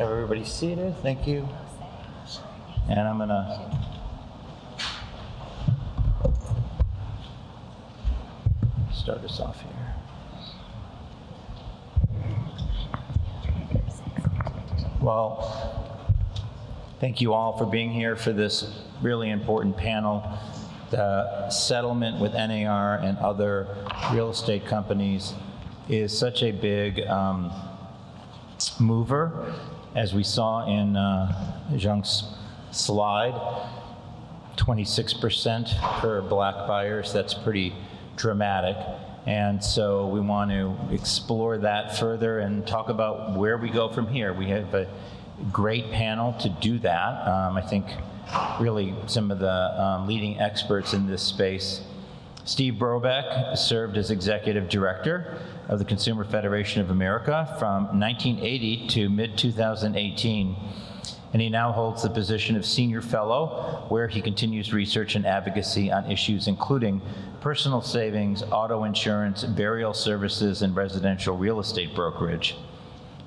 Have everybody seated? Thank you. And I'm gonna start us off here. Well, thank you all for being here for this really important panel. The settlement with NAR and other real estate companies is such a big mover, as we saw in Zhang's slide. 26% for black buyers, that's pretty dramatic. And so we want to explore that further and talk about where we go from here. We have a great panel to do that. I think really some of the leading experts in this space. Steve Brobeck served as executive director of the Consumer Federation of America from 1980 to mid-2018. And he now holds the position of senior fellow, where he continues research and advocacy on issues including personal savings, auto insurance, burial services, and residential real estate brokerage.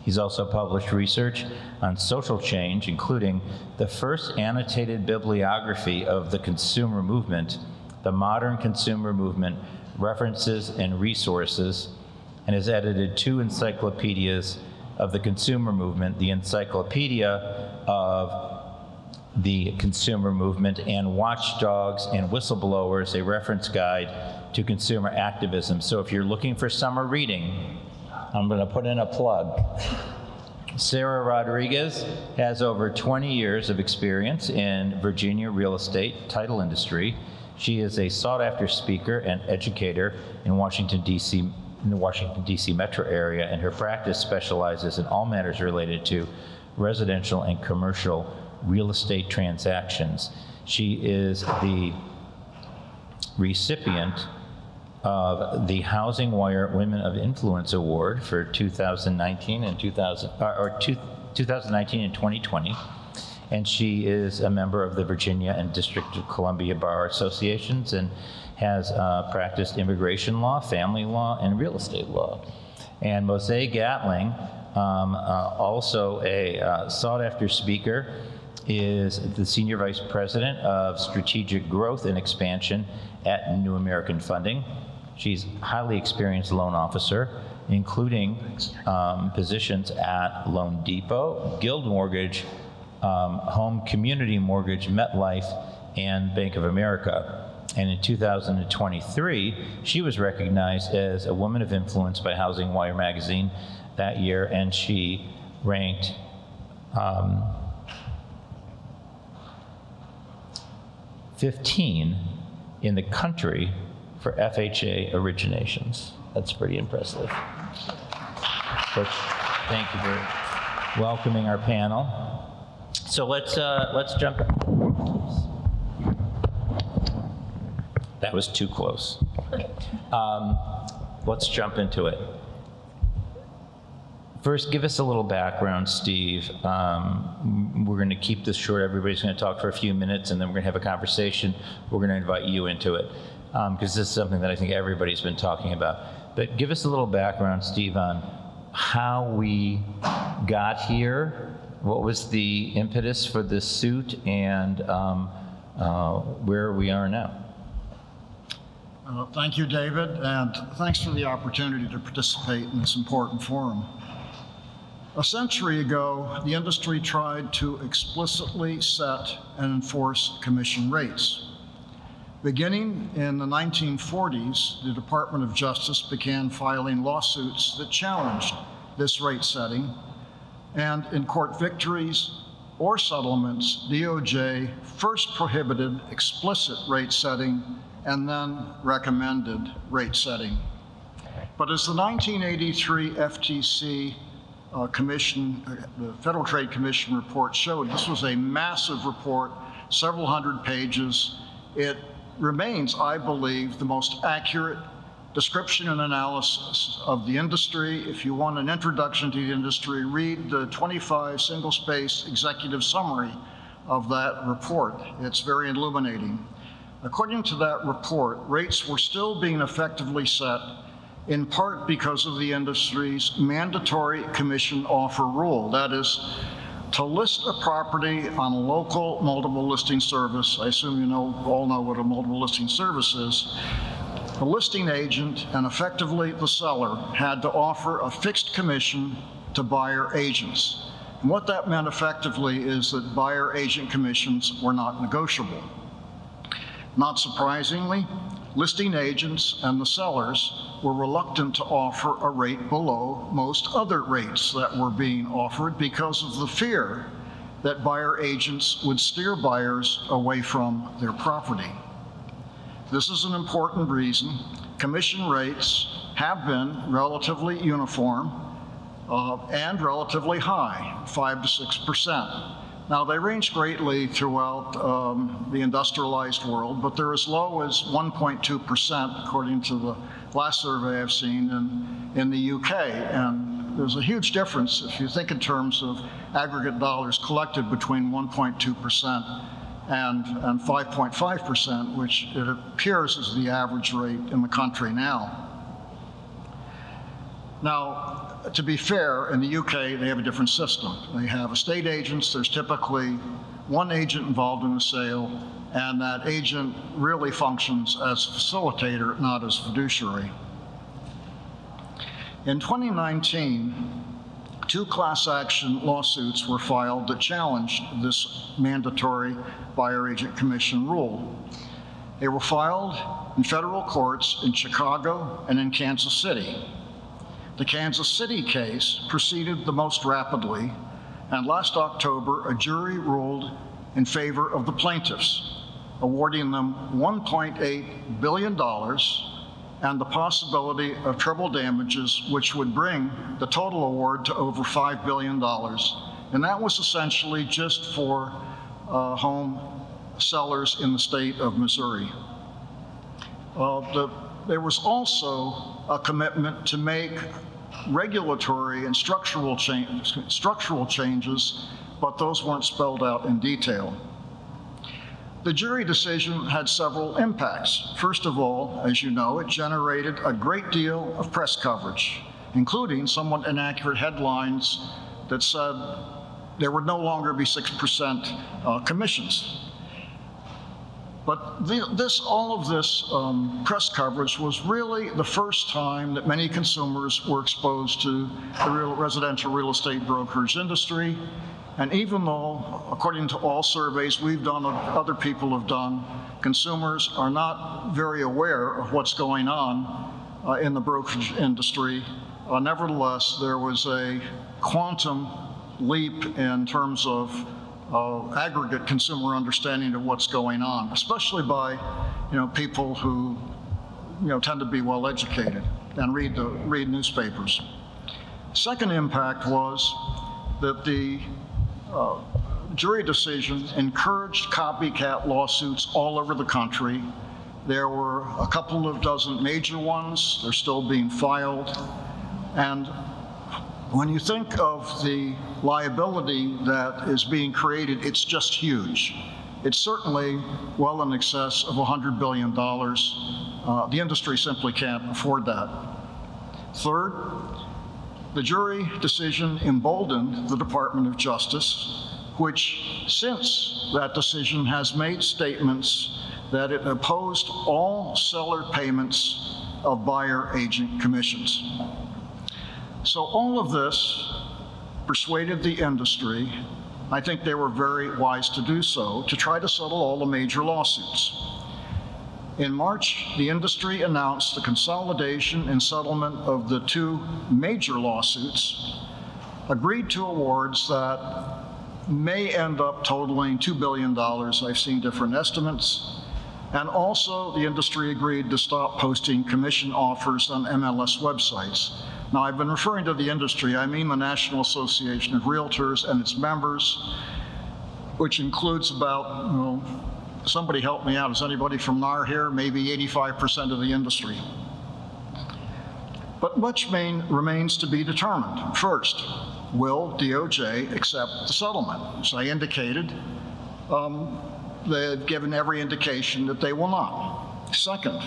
He's also published research on social change, including the first annotated bibliography of the consumer movement, the modern consumer movement, references and resources, and has edited 2 encyclopedias of the consumer movement, the Encyclopedia of the Consumer Movement, and Watchdogs and Whistleblowers, a reference guide to consumer activism. So if you're looking for summer reading, I'm going to put in a plug. Sara Rodriguez has over 20 years of experience in Virginia real estate title industry. She is a sought-after speaker and educator in Washington, D.C., in the Washington, D.C. metro area, and her practice specializes in all matters related to residential and commercial real estate transactions. She is the recipient of the Housing Wire Women of Influence Award for 2019 and 2019 and 2020. And she is a member of the Virginia and District of Columbia Bar Associations and has practiced immigration law, family law, and real estate law. And Mosi Gatling, also a sought-after speaker, is the Senior Vice President of Strategic Growth and Expansion at New American Funding. She's a highly experienced loan officer, including positions at Loan Depot, Guild Mortgage, Home Community Mortgage, MetLife, and Bank of America. And in 2023, she was recognized as a woman of influence by Housing Wire magazine that year, and she ranked 15 in the country for FHA originations. That's pretty impressive. So thank you for welcoming our panel. So let's jump. That was too close. Let's jump into it. First, give us a little background, Steve. We're going to keep this short. Everybody's going to talk for a few minutes, and then we're going to have a conversation. We're going to invite you into it, because this is something that I think everybody's been talking about. But give us a little background, Steve, on how we got here, what was the impetus for this suit, and where we are now. Thank you, David, and thanks for the opportunity to participate in this important forum. A century ago, the industry tried to explicitly set and enforce commission rates. Beginning in the 1940s, the Department of Justice began filing lawsuits that challenged this rate setting, and in court victories or settlements, DOJ first prohibited explicit rate setting and then recommended rate setting. But as the 1983 FTC the Federal Trade Commission report showed, this was a massive report, several hundred pages. It remains, I believe, the most accurate description and analysis of the industry. If you want an introduction to the industry, read the 25 single-space executive summary of that report. It's very illuminating. According to that report, rates were still being effectively set in part because of the industry's mandatory commission offer rule. That is, to list a property on a local multiple listing service. I assume you all know what a multiple listing service is. The listing agent and effectively the seller had to offer a fixed commission to buyer agents. And what that meant effectively is that buyer agent commissions were not negotiable. Not surprisingly, listing agents and the sellers were reluctant to offer a rate below most other rates that were being offered because of the fear that buyer agents would steer buyers away from their property. This is an important reason. Commission rates have been relatively uniform and relatively high, 5 to 6%. Now, they range greatly throughout the industrialized world, but they're as low as 1.2%, according to the last survey I've seen in the UK. And there's a huge difference if you think in terms of aggregate dollars collected between 1.2% and 5.5%, which it appears is the average rate in the country now. Now, to be fair, in the UK, they have a different system. They have estate agents. There's typically one agent involved in the sale, and that agent really functions as facilitator, not as fiduciary. In 2019, 2 class action lawsuits were filed that challenged this mandatory buyer agent commission rule. They were filed in federal courts in Chicago and in Kansas City. The Kansas City case proceeded the most rapidly, and last October, a jury ruled in favor of the plaintiffs, awarding them $1.8 billion and the possibility of treble damages, which would bring the total award to over $5 billion. And that was essentially just for home sellers in the state of Missouri. There was also a commitment to make regulatory and structural changes, but those weren't spelled out in detail. The jury decision had several impacts. First of all, as you know, it generated a great deal of press coverage, including somewhat inaccurate headlines that said there would no longer be 6% commissions. But all of this press coverage was really the first time that many consumers were exposed to the residential real estate brokerage industry. And even though, according to all surveys we've done, other people have done, consumers are not very aware of what's going on in the brokerage industry, nevertheless, there was a quantum leap in terms of aggregate consumer understanding of what's going on, especially by people who tend to be well educated and read newspapers. Second impact was that the jury decision encouraged copycat lawsuits all over the country. There were a couple of dozen major ones. They're still being filed. And when you think of the liability that is being created, it's just huge. It's certainly well in excess of $100 billion. The industry simply can't afford that. Third, the jury decision emboldened the Department of Justice, which since that decision has made statements that it opposed all seller payments of buyer agent commissions. So all of this persuaded the industry, I think they were very wise to do so, to try to settle all the major lawsuits. In March, the industry announced the consolidation and settlement of the 2 major lawsuits, agreed to awards that may end up totaling $2 billion. I've seen different estimates. And also, the industry agreed to stop posting commission offers on MLS websites. Now, I've been referring to the industry. I mean the National Association of Realtors and its members, which includes about, somebody help me out. Is anybody from NAR here? Maybe 85% of the industry. But much remains to be determined. First, will DOJ accept the settlement? As I indicated, they've given every indication that they will not. Second,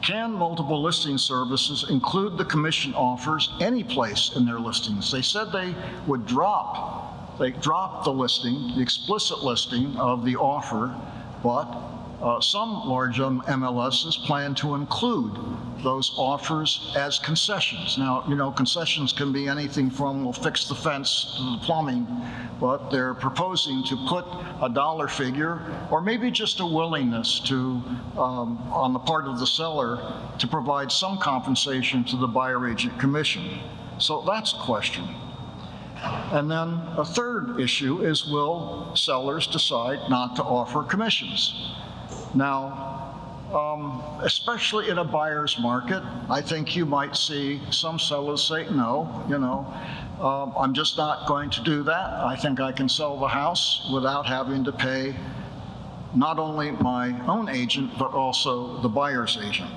can multiple listing services include the commission offers any place in their listings? They said they would drop they dropped the listing, the explicit listing of the offer, but some large MLSs plan to include those offers as concessions. Now, you know, concessions can be anything from we'll fix the fence to the plumbing, but they're proposing to put a dollar figure or maybe just a willingness to, on the part of the seller, to provide some compensation to the buyer agent commission. So that's a question. And then a third issue is, will sellers decide not to offer commissions? Now, especially in a buyer's market, I think you might see some sellers say, no, you know, I'm just not going to do that. I think I can sell the house without having to pay not only my own agent, but also the buyer's agent.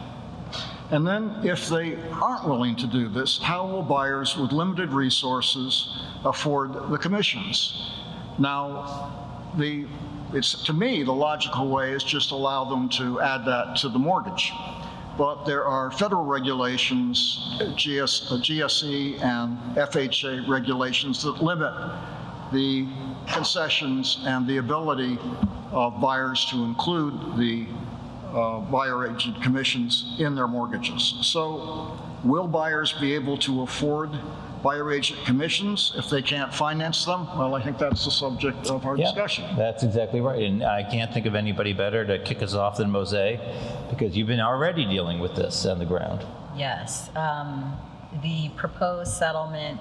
And then if they aren't willing to do this, how will buyers with limited resources afford the commissions? Now, to me, the logical way is just allow them to add that to the mortgage. But there are federal regulations, GSE and FHA regulations that limit the concessions and the ability of buyers to include the buyer agent commissions in their mortgages. So will buyers be able to afford buyer agent commissions if they can't finance them? Well, I think that's the subject of our discussion. That's exactly right. And I can't think of anybody better to kick us off than Mosi, because you've been already dealing with this on the ground. Yes. The proposed settlement,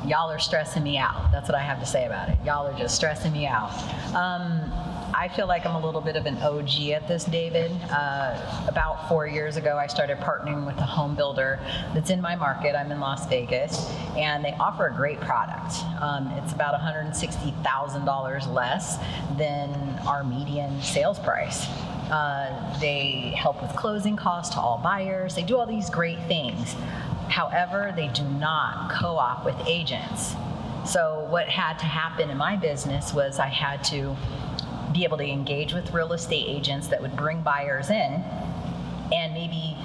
y'all are stressing me out. That's what I have to say about it. Y'all are just stressing me out. I feel like I'm a little bit of an OG at this, David. About 4 years ago, I started partnering with a home builder that's in my market. I'm in Las Vegas, and they offer a great product. It's about $160,000 less than our median sales price. They help with closing costs to all buyers. They do all these great things. However, they do not co-op with agents. So what had to happen in my business was I had to be able to engage with real estate agents that would bring buyers in and maybe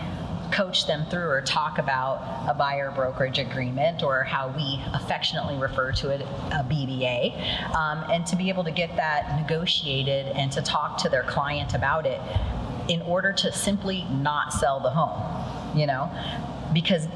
coach them through or talk about a buyer brokerage agreement, or how we affectionately refer to it, a BBA, and to be able to get that negotiated and to talk to their client about it in order to simply not sell the home, you know? Because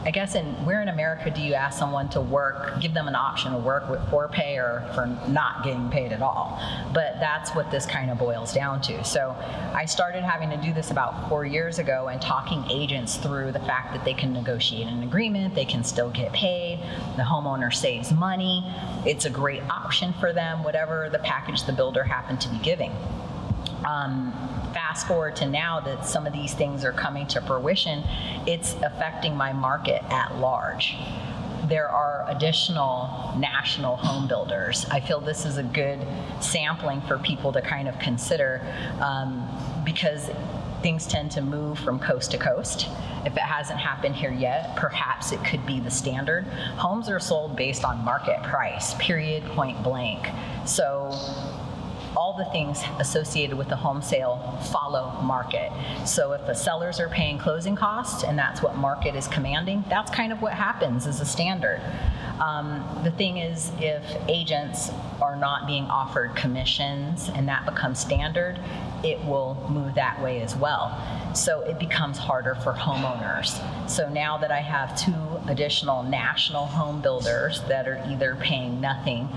I guess where in America do you ask someone to work, give them an option to work for pay or for not getting paid at all? But that's what this kind of boils down to. So I started having to do this about 4 years ago and talking agents through the fact that they can negotiate an agreement, they can still get paid, the homeowner saves money, it's a great option for them, whatever the package the builder happened to be giving. Fast forward to now that some of these things are coming to fruition, it's affecting my market at large. There are additional national home builders. I feel this is a good sampling for people to kind of consider, because things tend to move from coast to coast. If it hasn't happened here yet, perhaps it could be the standard. Homes are sold based on market price, period, point blank. So all the things associated with the home sale follow market. So if the sellers are paying closing costs and that's what market is commanding, that's kind of what happens as a standard. The thing is, if agents are not being offered commissions and that becomes standard, it will move that way as well. So it becomes harder for homeowners. So now that I have 2 additional national home builders that are either paying nothing,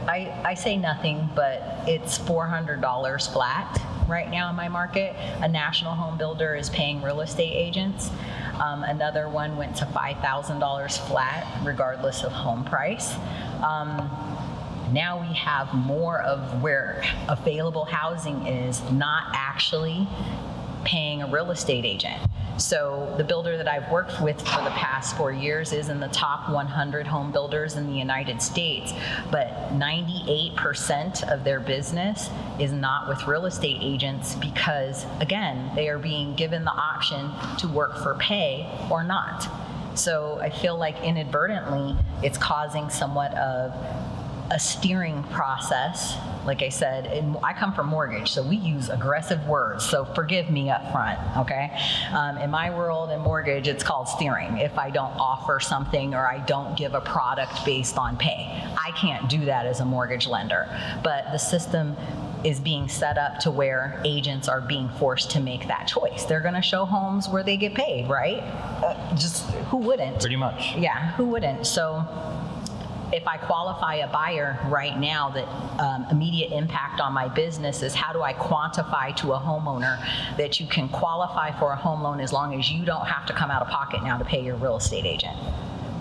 I say nothing, but it's $400 flat right now in my market. A national home builder is paying real estate agents. Another one went to $5,000 flat regardless of home price. Now we have more of where available housing is not actually paying a real estate agent. So the builder that I've worked with for the past 4 years is in the top 100 home builders in the United States, but 98% of their business is not with real estate agents because, again, they are being given the option to work for pay or not. So I feel like inadvertently it's causing somewhat of a steering process. Like I said, and I come from mortgage, so we use aggressive words, so forgive me up front, okay? In my world in mortgage, it's called steering. If I don't offer something or I don't give a product based on pay, I can't do that as a mortgage lender. But the system is being set up to where agents are being forced to make that choice. They're going to show homes where they get paid, right? Just who wouldn't? Pretty much. Yeah, who wouldn't? So if I qualify a buyer right now, that immediate impact on my business is how do I quantify to a homeowner that you can qualify for a home loan as long as you don't have to come out of pocket now to pay your real estate agent.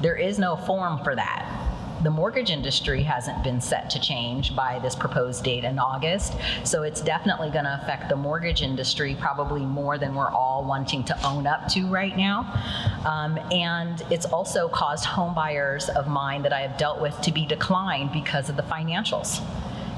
There is no form for that. The mortgage industry hasn't been set to change by this proposed date in August, so it's definitely going to affect the mortgage industry probably more than we're all wanting to own up to right now. And it's also caused home buyers of mine that I have dealt with to be declined because of the financials.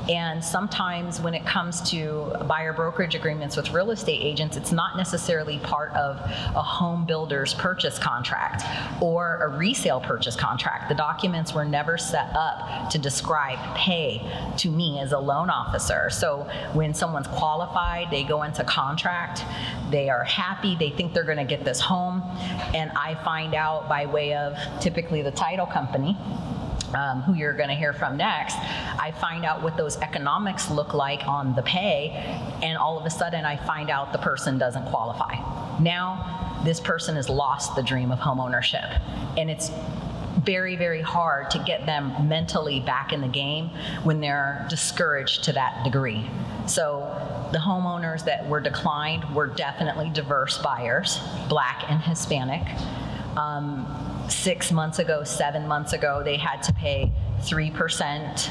And sometimes when it comes to buyer brokerage agreements with real estate agents, it's not necessarily part of a home builder's purchase contract or a resale purchase contract. The documents were never set up to describe pay to me as a loan officer. So when someone's qualified, they go into contract, they are happy, they think they're gonna get this home, and I find out by way of typically the title company, who you're going to hear from next, I find out what those economics look like on the pay, and all of a sudden I find out the person doesn't qualify. Now, this person has lost the dream of home ownership, and it's very, very hard to get them mentally back in the game when they're discouraged to that degree. So the homeowners that were declined were definitely diverse buyers, Black and Hispanic. 6 months ago, 7 months ago, they had to pay 3%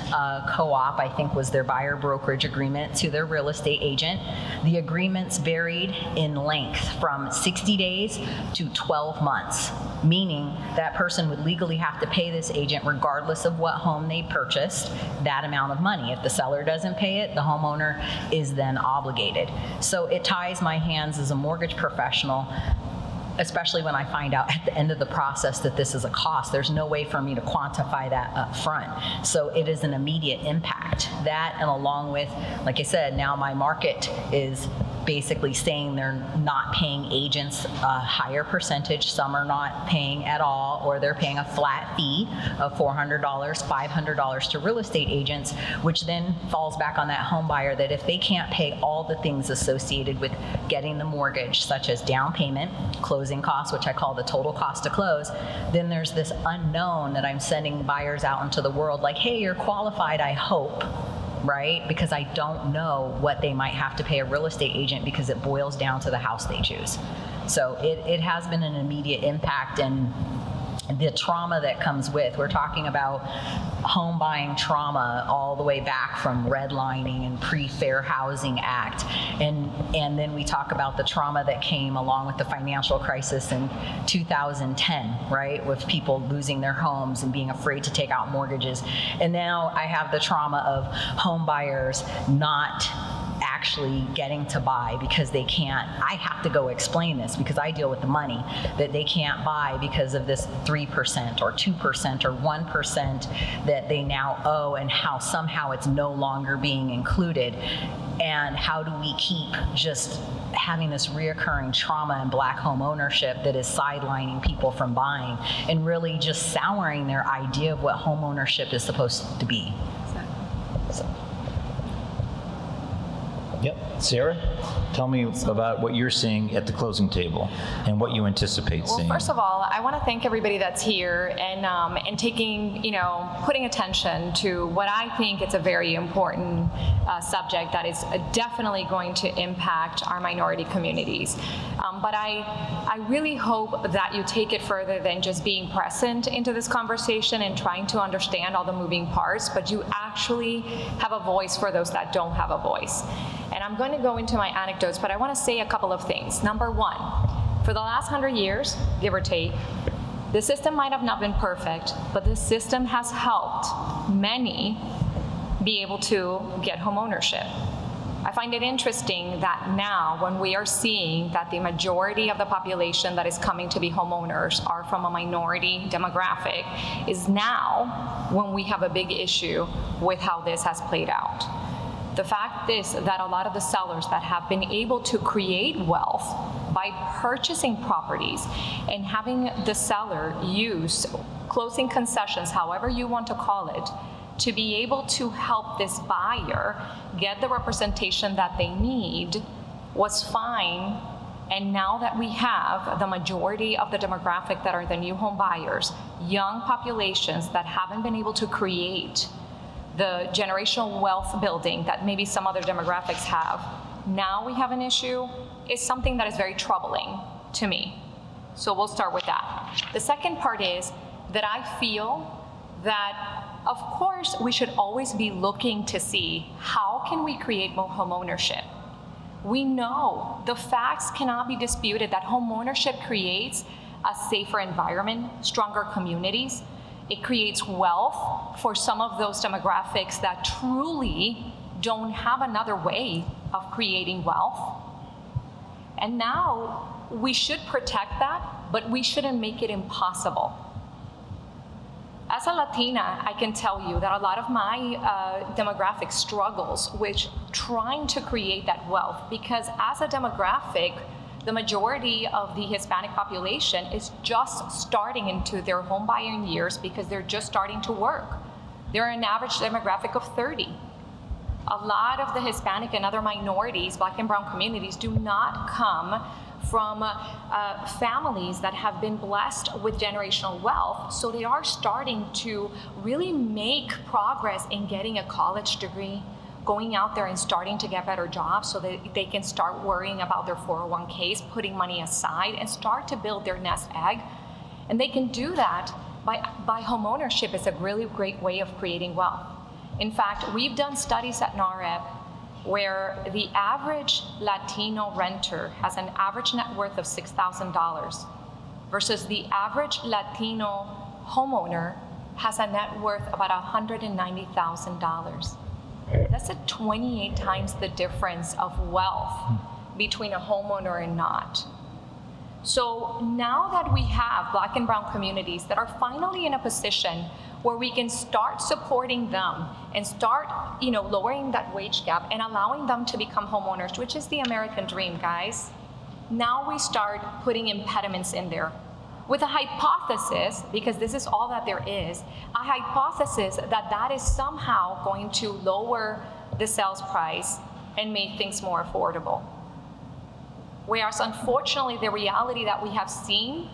co-op, I think was their buyer brokerage agreement, to their real estate agent. The agreements varied in length from 60 days to 12 months, meaning that person would legally have to pay this agent regardless of what home they purchased, that amount of money. If the seller doesn't pay it, the homeowner is then obligated. So it ties my hands as a mortgage professional, especially when I find out at the end of the process that this is a cost. There's no way for me to quantify that up front. So it is an immediate impact. That, and along with, like I said, now my market is basically saying they're not paying agents a higher percentage. Some are not paying at all, or they're paying a flat fee of $400, $500 to real estate agents, which then falls back on that home buyer that if they can't pay all the things associated with getting the mortgage, such as down payment, closing costs, which I call the total cost to close, then there's this unknown that I'm sending buyers out into the world like, hey, you're qualified, I hope. Right? Because I don't know what they might have to pay a real estate agent because it boils down to the house they choose. So it has been an immediate impact, and the trauma that comes with, we're talking about home buying trauma all the way back from redlining and pre-Fair Housing Act. And then we talk about the trauma that came along with the financial crisis in 2010, right? With people losing their homes and being afraid to take out mortgages. And now I have the trauma of home buyers not actually getting to buy because they can't. I have to go explain this because I deal with the money, that they can't buy because of this 3% or 2% or 1% that they now owe, and how somehow it's no longer being included. And how do we keep just having this reoccurring trauma in Black home ownership that is sidelining people from buying and really just souring their idea of what home ownership is supposed to be. So. Yep. Sarah, tell me about what you're seeing at the closing table and what you anticipate seeing. Well, first of all, I want to thank everybody that's here and taking, putting attention to what I think is a very important subject that is definitely going to impact our minority communities. But I really hope that you take it further than just being present into this conversation and trying to understand all the moving parts, but you actually have a voice for those that don't have a voice. And I'm going to go into my anecdotes, but I want to say a couple of things. Number one, for the last 100 years, give or take, the system might have not been perfect, but the system has helped many be able to get home ownership. I find it interesting that now when we are seeing that the majority of the population that is coming to be homeowners are from a minority demographic, is now when we have a big issue with how this has played out. The fact is that a lot of the sellers that have been able to create wealth by purchasing properties and having the seller use closing concessions, however you want to call it, to be able to help this buyer get the representation that they need was fine. And now that we have the majority of the demographic that are the new home buyers, young populations that haven't been able to create the generational wealth building that maybe some other demographics have, now we have an issue, is something that is very troubling to me. So we'll start with that. The second part is that I feel that, of course, we should always be looking to see how can we create more homeownership. We know the facts cannot be disputed that homeownership creates a safer environment, stronger communities. It creates wealth for some of those demographics that truly don't have another way of creating wealth. And now we should protect that, but we shouldn't make it impossible. As a Latina, I can tell you that a lot of my demographic struggles with trying to create that wealth, because as a demographic, the majority of the Hispanic population is just starting into their home buying years because they're just starting to work. They're an average demographic of 30. A lot of the Hispanic and other minorities, Black and brown communities, do not come from families that have been blessed with generational wealth, so they are starting to really make progress in getting a college degree, going out there and starting to get better jobs so that they can start worrying about their 401ks, putting money aside, and start to build their nest egg. And they can do that by homeownership. Is a really great way of creating wealth. In fact, we've done studies at NAHREP where the average Latino renter has an average net worth of $6,000 versus the average Latino homeowner has a net worth about $190,000. That's 28 times the difference of wealth between a homeowner and not. So now that we have Black and brown communities that are finally in a position where we can start supporting them and start, lowering that wage gap and allowing them to become homeowners, which is the American dream, guys. Now we start putting impediments in there with a hypothesis, because this is all that there is, a hypothesis that is somehow going to lower the sales price and make things more affordable. Whereas unfortunately, the reality that we have seen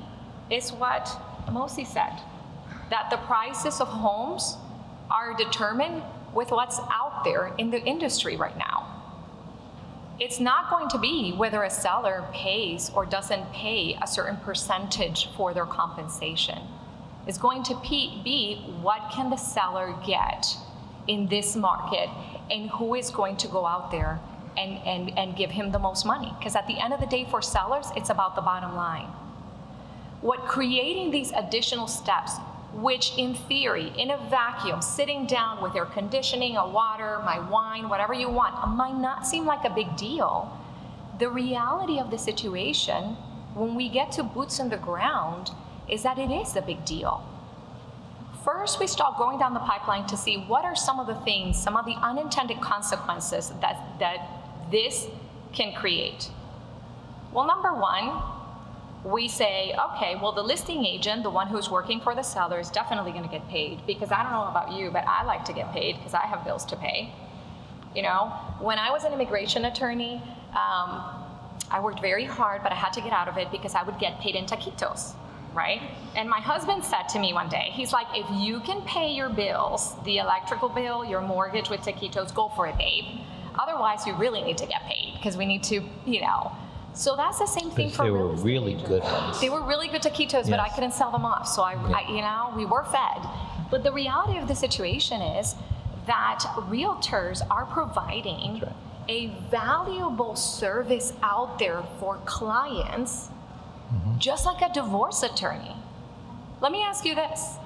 is what Mosi said, that the prices of homes are determined with what's out there in the industry right now. It's not going to be whether a seller pays or doesn't pay a certain percentage for their compensation. It's going to be what can the seller get in this market and who is going to go out there and give him the most money. Because at the end of the day, for sellers, it's about the bottom line. What creating these additional steps, which in theory, in a vacuum, sitting down with air conditioning, a water, my wine, whatever you want, might not seem like a big deal. The reality of the situation, when we get to boots on the ground, is that it is a big deal. First, we start going down the pipeline to see what are some of the things, some of the unintended consequences that this can create. Well, number one, we say, okay, well, the listing agent, the one who's working for the seller, is definitely going to get paid, because I don't know about you, but I like to get paid because I have bills to pay. When I was an immigration attorney, I worked very hard, but I had to get out of it because I would get paid in taquitos, right? And my husband said to me one day, he's like, if you can pay your bills, the electrical bill, your mortgage with taquitos, go for it, babe. Otherwise, you really need to get paid because we need to, So that's the same thing for they real were estate really agents. good ones. They were really good taquitos, but I Yes. couldn't sell them off. So we were fed. But the reality of the situation is that realtors are providing That's right. a valuable service out there for clients, just like a divorce attorney. Let me ask you this.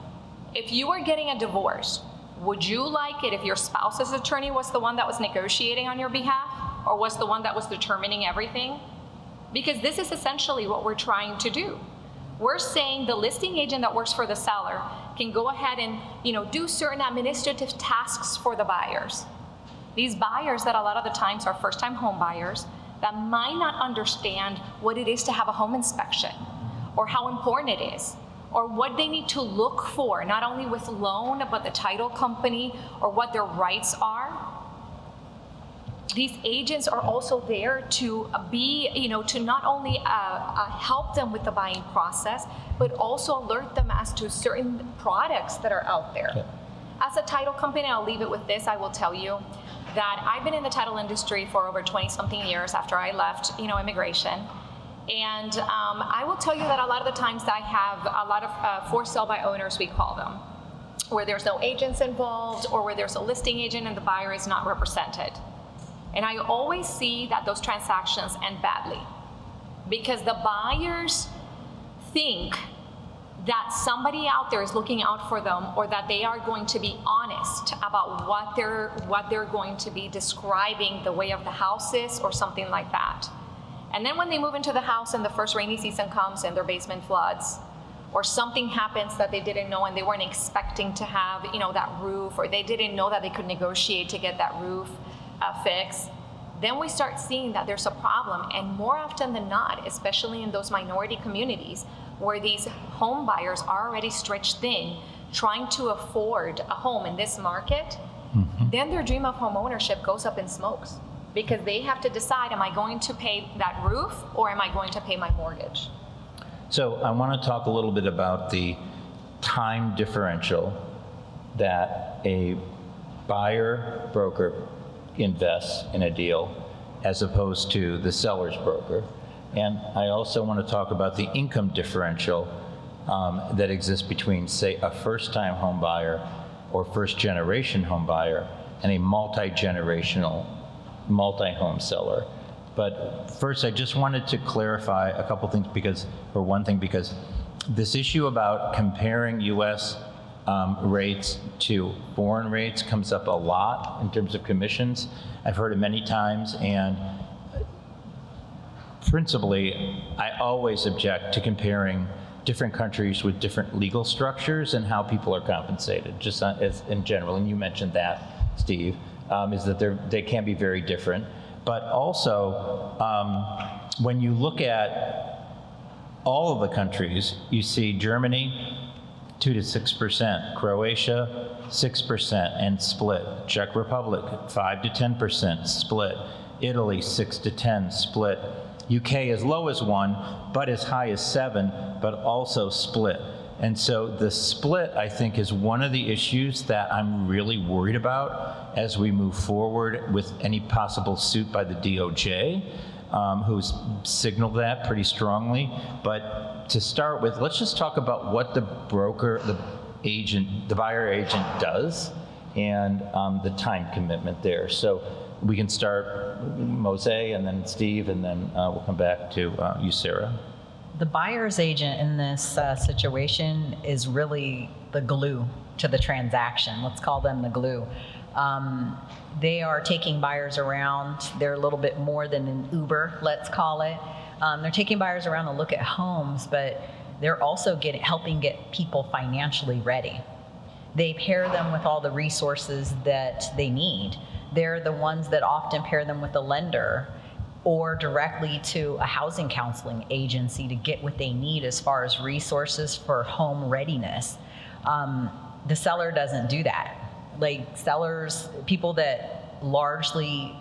If you were getting a divorce, would you like it if your spouse's attorney was the one that was negotiating on your behalf? or was the one that was determining everything? Because this is essentially what we're trying to do. We're saying the listing agent that works for the seller can go ahead and, do certain administrative tasks for the buyers. These buyers that a lot of the times are first-time home buyers that might not understand what it is to have a home inspection, or how important it is, or what they need to look for, not only with loan, but the title company, or what their rights are. These agents are also there to be, to not only help them with the buying process, but also alert them as to certain products that are out there. Okay. As a title company, I'll leave it with this, I will tell you that I've been in the title industry for over 20-something years after I left, immigration. And I will tell you that a lot of the times I have a lot of for sale by owners, we call them, where there's no agents involved, or where there's a listing agent and the buyer is not represented. And I always see that those transactions end badly, because the buyers think that somebody out there is looking out for them, or that they are going to be honest about what they're going to be describing the way of the house is, or something like that. And then when they move into the house and the first rainy season comes and their basement floods, or something happens that they didn't know and they weren't expecting to have, that roof, or they didn't know that they could negotiate to get that roof fixed, then we start seeing that there's a problem. And more often than not, especially in those minority communities where these home buyers are already stretched thin, trying to afford a home in this market, then their dream of home ownership goes up in smokes, because they have to decide, am I going to pay that roof, or am I going to pay my mortgage? So I want to talk a little bit about the time differential that a buyer broker invests in a deal as opposed to the seller's broker. And I also want to talk about the income differential that exists between, say, a first-time home buyer or first-generation home buyer and a multi-generational, multi-home seller. But first, I just wanted to clarify a couple things, because this issue about comparing U.S. rates to foreign rates comes up a lot in terms of commissions. I've heard it many times, and principally, I always object to comparing different countries with different legal structures and how people are compensated, just as in general. And you mentioned that, Steve, is that they can be very different. But also, when you look at all of the countries, you see Germany, 2 to 6%, Croatia, 6% and split, Czech Republic, 5 to 10% split, Italy, 6 to 10 split, UK as low as 1, but as high as 7, but also split. And so the split, I think, is one of the issues that I'm really worried about as we move forward with any possible suit by the DOJ, who's signaled that pretty strongly. But to start with, let's just talk about what the broker, the buyer agent does, and the time commitment there. So we can start Mosi, and then Steve, and then we'll come back to you, Sara. The buyer's agent in this situation is really the glue to the transaction. Let's call them the glue. They are taking buyers around. They're a little bit more than an Uber, let's call it. They're taking buyers around to look at homes, but they're also helping get people financially ready. They pair them with all the resources that they need. They're the ones that often pair them with a lender or directly to a housing counseling agency to get what they need as far as resources for home readiness. The seller doesn't do that. Like sellers, people that largely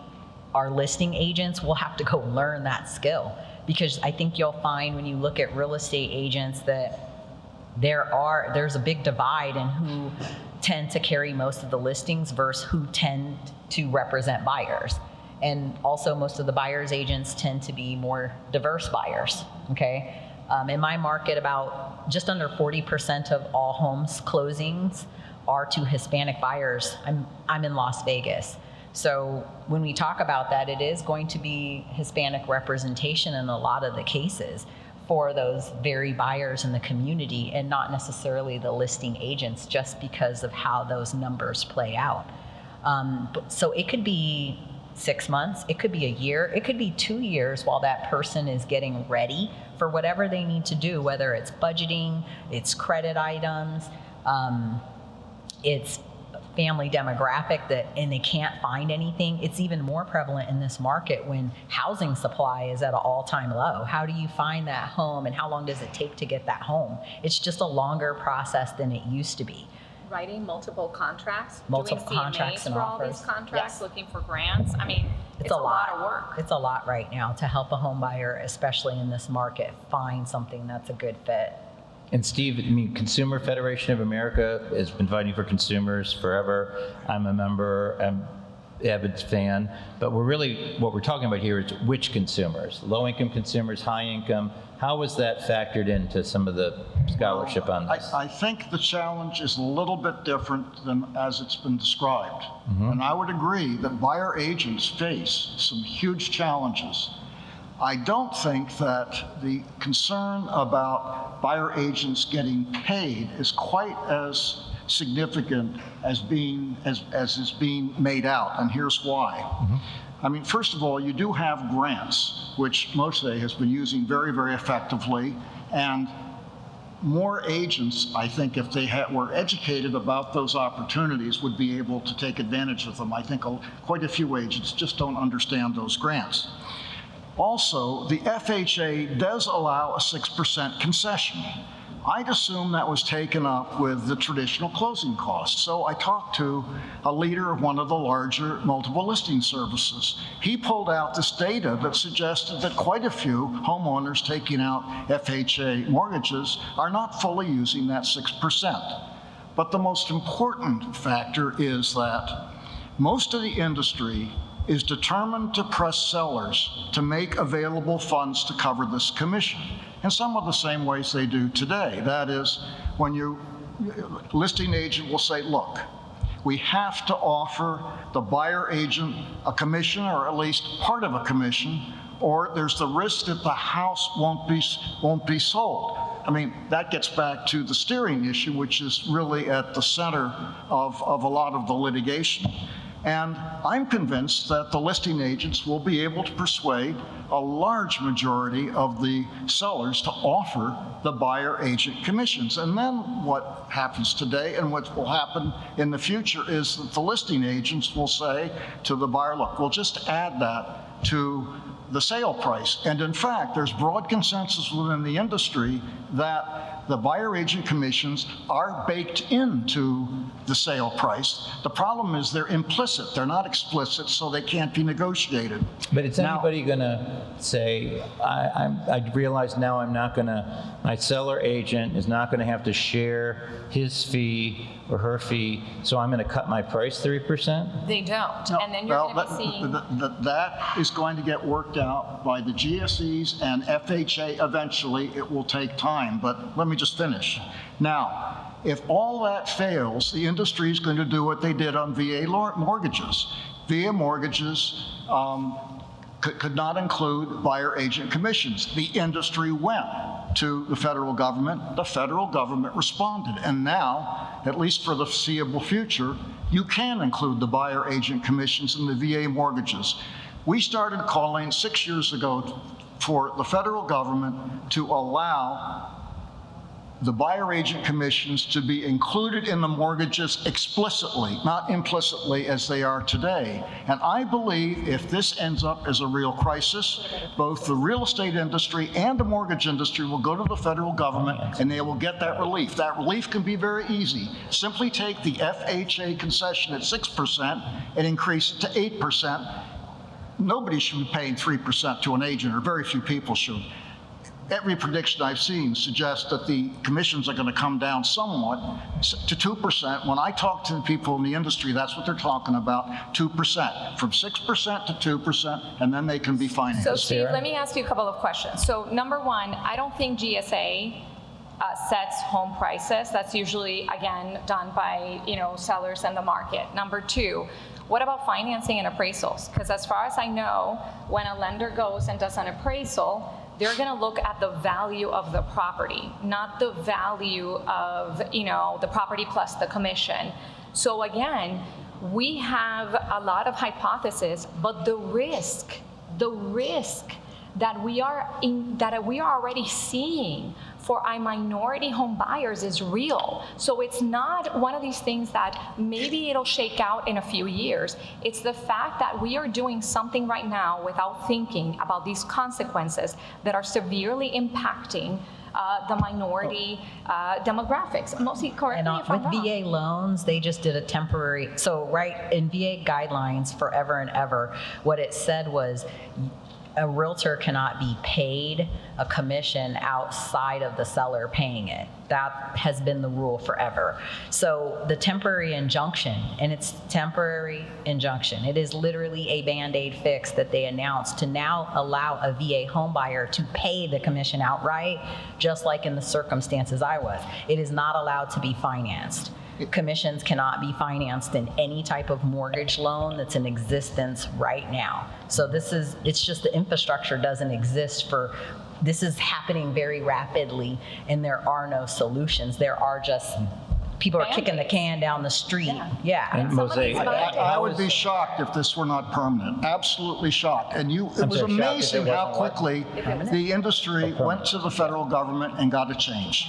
are listing agents will have to go learn that skill, because I think you'll find when you look at real estate agents that there's a big divide in who tend to carry most of the listings versus who tend to represent buyers. And also most of the buyer's agents tend to be more diverse buyers, okay? In my market, about just under 40% of all homes closings are to Hispanic buyers. I'm in Las Vegas. So when we talk about that, it is going to be Hispanic representation in a lot of the cases for those very buyers in the community, and not necessarily the listing agents, just because of how those numbers play out. So it could be 6 months, it could be a year, it could be 2 years while that person is getting ready for whatever they need to do, whether it's budgeting, it's credit items, it's family demographic and they can't find anything. It's even more prevalent in this market when housing supply is at an all-time low. How do you find that home and how long does it take to get that home? It's just a longer process than it used to be. Writing multiple contracts, Multiple doing contracts CMAs and for all offers. these contracts, Yes. looking for grants. I mean, it's a lot of work. It's a lot right now to help a home buyer, especially in this market, find something that's a good fit. And Steve, I mean, Consumer Federation of America has been fighting for consumers forever. I'm a member, I'm an avid fan, but what we're talking about here is which consumers? Low-income consumers, high-income? How was that factored into some of the scholarship on this? I think the challenge is a little bit different than as it's been described. And I would agree that buyer agents face some huge challenges. I don't think that the concern about buyer agents getting paid is quite as significant as is being made out, and here's why. I mean, first of all, you do have grants, which Mosi has been using very, very effectively, and more agents, I think, if they were educated about those opportunities, would be able to take advantage of them. I think quite a few agents just don't understand those grants. Also, the FHA does allow a 6% concession. I'd assume that was taken up with the traditional closing costs. So I talked to a leader of one of the larger multiple listing services. He pulled out this data that suggested that quite a few homeowners taking out FHA mortgages are not fully using that 6%. But the most important factor is that most of the industry is determined to press sellers to make available funds to cover this commission in some of the same ways they do today. That is, when listing agent will say, look, we have to offer the buyer agent a commission or at least part of a commission, or there's the risk that the house won't be sold. I mean, that gets back to the steering issue, which is really at the center of a lot of the litigation. And I'm convinced that the listing agents will be able to persuade a large majority of the sellers to offer the buyer agent commissions. And then what happens today and what will happen in the future is that the listing agents will say to the buyer, look, we'll just add that to the sale price. And in fact, there's broad consensus within the industry that the buyer agent commissions are baked into the sale price. The problem is they're implicit, they're not explicit, so they can't be negotiated. But is anybody gonna say, I realize now my seller agent is not gonna have to share his fee or her fee, so I'm gonna cut my price 3%? They don't. And then you're going to be seeing... That is going to get worked out by the GSEs and FHA eventually. It will take time, but let me just finish. Now, if all that fails, the industry is going to do what they did on VA mortgages. VA mortgages could not include buyer agent commissions. The industry went to the federal government. The federal government responded. And now, at least for the foreseeable future, you can include the buyer agent commissions in the VA mortgages. We started calling 6 years ago for the federal government to allow the buyer agent commissions to be included in the mortgages explicitly, not implicitly as they are today. And I believe if this ends up as a real crisis, both the real estate industry and the mortgage industry will go to the federal government and they will get that relief. That relief can be very easy. Simply take the FHA concession at 6% and increase it to 8%. Nobody should be paying 3% to an agent, or very few people should. Every prediction I've seen suggests that the commissions are going to come down somewhat to 2%. When I talk to the people in the industry, that's what they're talking about, 2%, from 6% to 2%, and then they can be financed. So Steve, Sara? let me ask you a couple of questions. So number one, I don't think GSA sets home prices. That's usually, again, done by sellers and the market. Number two, what about financing and appraisals? Because as far as I know, when a lender goes and does an appraisal, they're going to look at the value of the property, not the value of the property plus the commission. So again, We have a lot of hypotheses, but the risk that we are already seeing for our minority home buyers is real. So it's not one of these things that maybe it'll shake out in a few years. It's the fact that we are doing something right now without thinking about these consequences that are severely impacting the minority demographics. Mosi, correct me if I'm with wrong. VA loans, they just did a temporary, so right in VA guidelines forever and ever, what it said was a realtor cannot be paid a commission outside of the seller paying it. That has been the rule forever. So the temporary injunction, and it's temporary injunction, it is literally a Band-Aid fix that they announced to now allow a VA home buyer to pay the commission outright, just like in the circumstances I was. It is not allowed to be financed. Commissions cannot be financed in any type of mortgage loan that's in existence right now. So it's just the infrastructure doesn't exist this is happening very rapidly, and there are no solutions. There are just, people are kicking the can down the street. Yeah. And some of Mosi, these buyers- I would be shocked if this were not permanent, absolutely shocked. And it was sorry, shocked if it amazing how wasn't what? quickly the industry went to the federal government and got a change.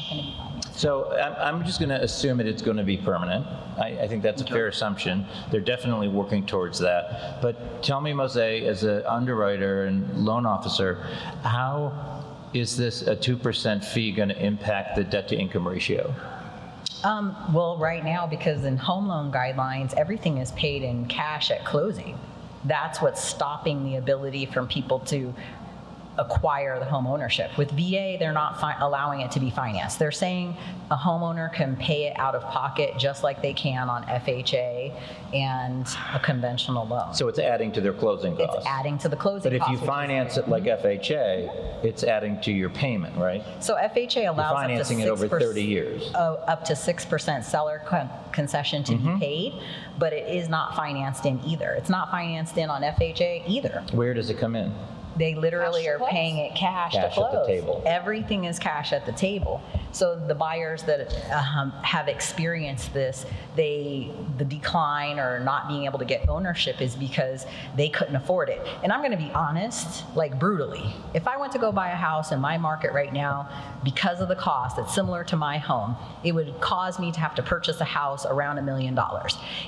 So I'm just going to assume that it's going to be permanent. I think that's a fair assumption. They're definitely working towards that. But tell me, Mosi, as an underwriter and loan officer, how is this a 2% fee going to impact the debt-to-income ratio? Well, right now, because in home loan guidelines, everything is paid in cash at closing. That's what's stopping the ability from people to acquire the home ownership. With VA, they're not allowing it to be financed. They're saying a homeowner can pay it out of pocket just like they can on FHA and a conventional loan. So it's adding to their closing costs. It's adding to the closing But if costs. you finance it like FHA, it's adding to your payment, right? So FHA allows You're financing it over 30 years. Up to 6% seller concession to be paid, but it is not financed in either. It's not financed in on FHA either. Where does it come in? They literally Cash to are close. paying it cash to Cash at close. the table. Everything is cash at the table. So the buyers that have experienced this, the decline or not being able to get ownership is because they couldn't afford it. And I'm going to be honest, like brutally, if I went to go buy a house in my market right now, because of the cost, it's similar to my home, it would cause me to have to purchase a house around $1 million.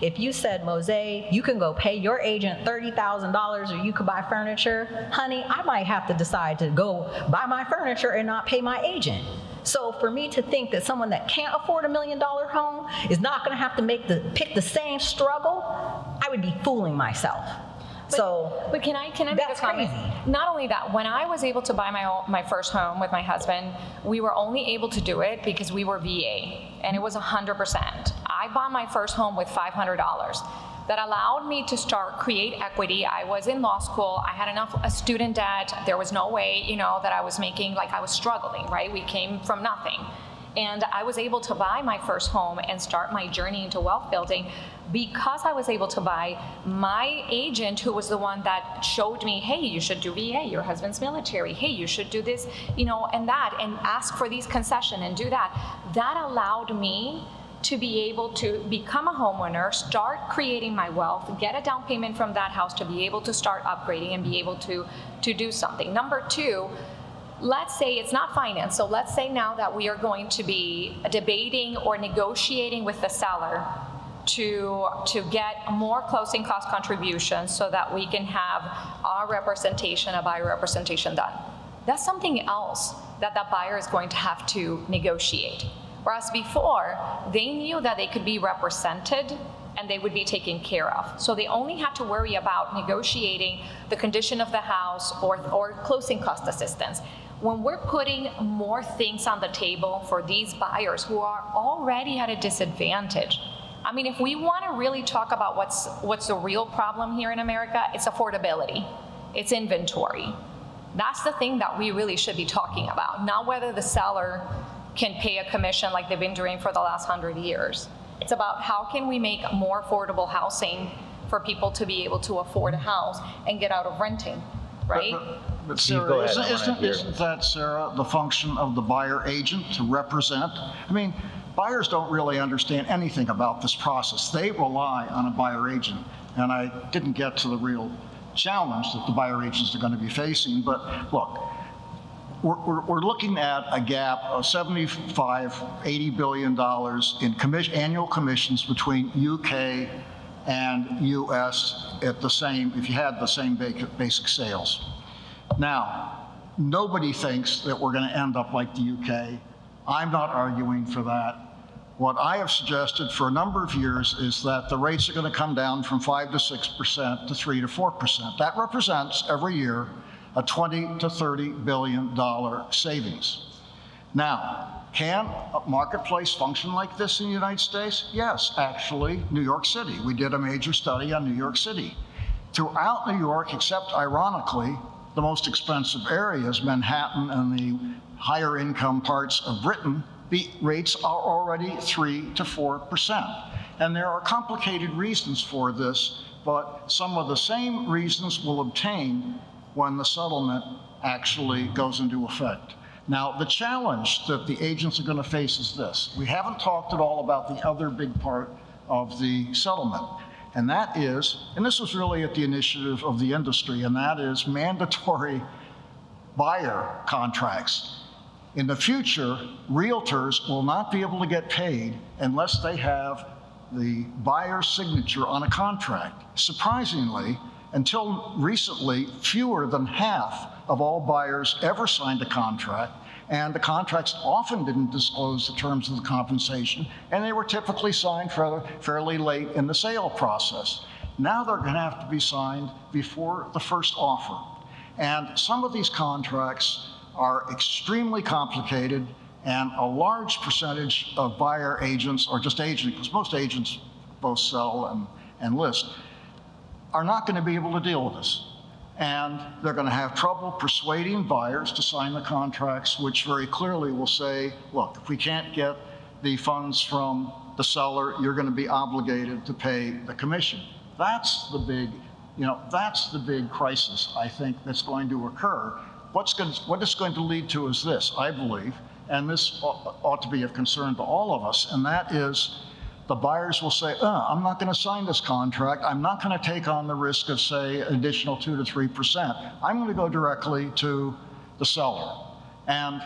If you said, Mosi, you can go pay your agent $30,000 or you could buy furniture, honey, I might have to decide to go buy my furniture and not pay my agent. So for me to think that someone that can't afford $1 million home is not going to have to pick the same struggle, I would be fooling myself. But can I make a that's comment? crazy. Not only that, when I was able to buy my first home with my husband, we were only able to do it because we were VA, and it was 100%. I bought my first home with $500. That allowed me to create equity. I was in law school. I had enough student debt. There was no way, that I was making, I was struggling, right? We came from nothing. And I was able to buy my first home and start my journey into wealth building because I was able to buy. My agent, who was the one that showed me, hey, you should do VA, your husband's military, hey, you should do this, and that, and ask for these concessions and do that. That allowed me to be able to become a homeowner, start creating my wealth, get a down payment from that house to be able to start upgrading and be able to do something. Number two, let's say it's not finance. So let's say now that we are going to be debating or negotiating with the seller to get more closing cost contributions so that we can have our representation, a buyer representation done. That's something else that the buyer is going to have to negotiate. Whereas before, they knew that they could be represented and they would be taken care of. So they only had to worry about negotiating the condition of the house or closing cost assistance. When we're putting more things on the table for these buyers who are already at a disadvantage, I mean, if we want to really talk about what's the real problem here in America, it's affordability, it's inventory. That's the thing that we really should be talking about, not whether the seller can pay a commission like they've been doing for the last 100 years. It's about how can we make more affordable housing for people to be able to afford a house and get out of renting, right? But Steve, Sarah, go ahead. I wanna hear. isn't that, Sarah, the function of the buyer agent to represent? I mean, buyers don't really understand anything about this process. They rely on a buyer agent. And I didn't get to the real challenge that the buyer agents are going to be facing, but look, we're looking at a gap of $75–80 billion in annual commissions between UK and US at the same, if you had the same basic sales. Now, nobody thinks that we're going to end up like the UK. I'm not arguing for that. What I have suggested for a number of years is that the rates are going to come down from 5 to 6% to 3 to 4%. That represents every year a $20 to $30 billion savings. Now, can a marketplace function like this in the United States? Yes, actually, New York City. We did a major study on New York City. Throughout New York, except ironically, the most expensive areas, Manhattan and the higher income parts of Britain, the rates are already 3 to 4%. And there are complicated reasons for this, but some of the same reasons will obtain when the settlement actually goes into effect. Now, the challenge that the agents are going to face is this. We haven't talked at all about the other big part of the settlement, and that is, and this was really at the initiative of the industry, and that is mandatory buyer contracts. In the future, realtors will not be able to get paid unless they have the buyer's signature on a contract. Surprisingly, until recently, fewer than half of all buyers ever signed a contract, and the contracts often didn't disclose the terms of the compensation, and they were typically signed fairly late in the sale process. Now they're going to have to be signed before the first offer. And some of these contracts are extremely complicated, and a large percentage of buyer agents, or just agents, because most agents both sell and list, are not going to be able to deal with this. And they're going to have trouble persuading buyers to sign the contracts, which very clearly will say, look, if we can't get the funds from the seller, you're going to be obligated to pay the commission. That's the big, that's the big crisis, I think, that's going to occur. What it's going to lead to is this, I believe, and this ought to be of concern to all of us, and that is the buyers will say, I'm not going to sign this contract. I'm not going to take on the risk of, say, an additional 2 to 3%. I'm going to go directly to the seller. And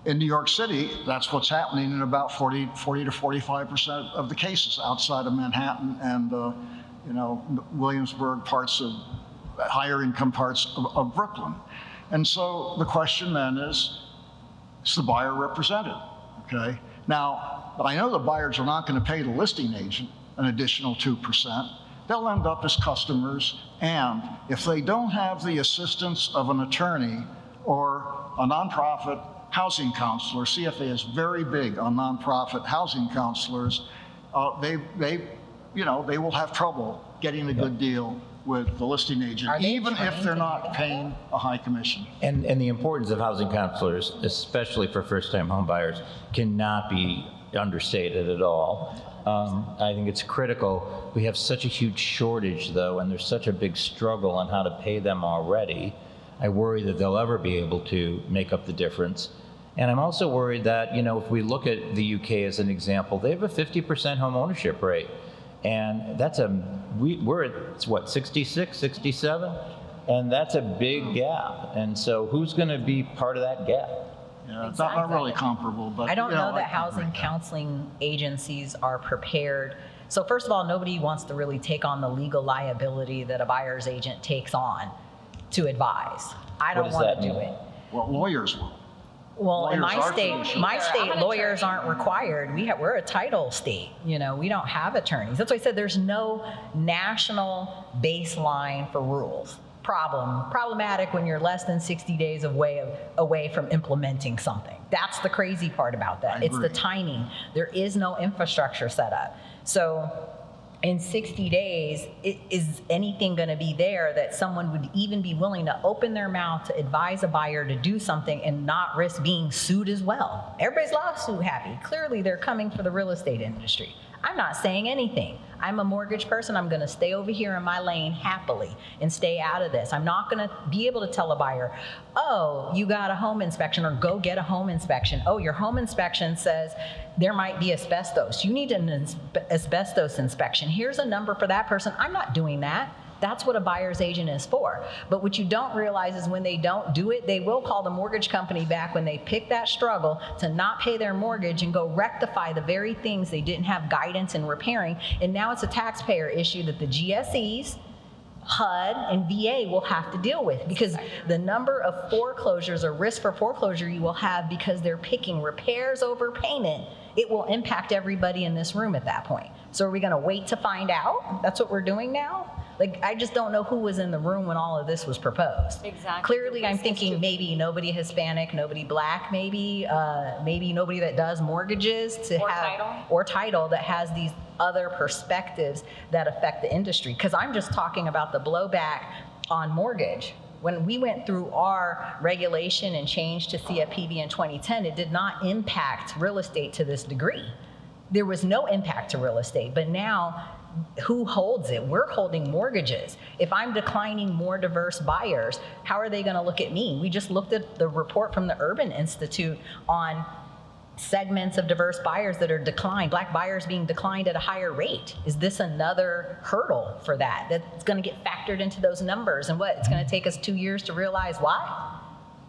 in New York City, that's what's happening in about 40 to 45% of the cases outside of Manhattan and Williamsburg, parts of higher income parts of Brooklyn. And so the question then is the buyer represented, okay? Now, I know the buyers are not going to pay the listing agent an additional 2%. They'll end up as customers, and if they don't have the assistance of an attorney or a nonprofit housing counselor, CFA is very big on nonprofit housing counselors, they will have trouble getting a good deal with the listing agent, even if they're not paying a high commission. And the importance of housing counselors, especially for first-time home buyers, cannot be understated at all. I think it's critical. We have such a huge shortage, though, and there's such a big struggle on how to pay them already. I worry that they'll ever be able to make up the difference. And I'm also worried that, if we look at the UK as an example, they have a 50% home ownership rate. And that's we're at what, 66, 67? And that's a big gap. And so who's going to be part of that gap? Yeah, it's not really comparable, but I don't know that housing counseling agencies are prepared. So first of all, nobody wants to really take on the legal liability that a buyer's agent takes on to advise. I don't want to do it. Well, lawyers will. Well, in my state, lawyers aren't required. We're a title state. We don't have attorneys. That's why I said there's no national baseline for rules. Problematic when you're less than 60 days away from implementing something. That's the crazy part about that. It's the timing. There is no infrastructure set up. So in 60 days, is anything going to be there that someone would even be willing to open their mouth to advise a buyer to do something and not risk being sued as well? Everybody's lawsuit happy. Clearly, they're coming for the real estate industry. I'm not saying anything. I'm a mortgage person. I'm going to stay over here in my lane happily and stay out of this. I'm not going to be able to tell a buyer, oh, you got a home inspection, or go get a home inspection. Oh, your home inspection says there might be asbestos. You need an asbestos inspection. Here's a number for that person. I'm not doing that. That's what a buyer's agent is for. But what you don't realize is when they don't do it, they will call the mortgage company back when they pick that struggle to not pay their mortgage and go rectify the very things they didn't have guidance in repairing. And now it's a taxpayer issue that the GSEs, HUD, and VA will have to deal with, because the number of foreclosures or risk for foreclosure you will have because they're picking repairs over payment, it will impact everybody in this room at that point. So are we going to wait to find out? That's what we're doing now? Like, I just don't know who was in the room when all of this was proposed. Exactly. Clearly, I'm thinking maybe nobody Hispanic, nobody Black, maybe nobody that does mortgages or title that has these other perspectives that affect the industry. Because I'm just talking about the blowback on mortgage. When we went through our regulation and change to CFPB in 2010, it did not impact real estate to this degree. There was no impact to real estate, but now, who holds it? We're holding mortgages. If I'm declining more diverse buyers, how are they going to look at me? We just looked at the report from the Urban Institute on segments of diverse buyers that are declined, Black buyers being declined at a higher rate. Is this another hurdle for that? That's going to get factored into those numbers, and it's going to take us 2 years to realize why?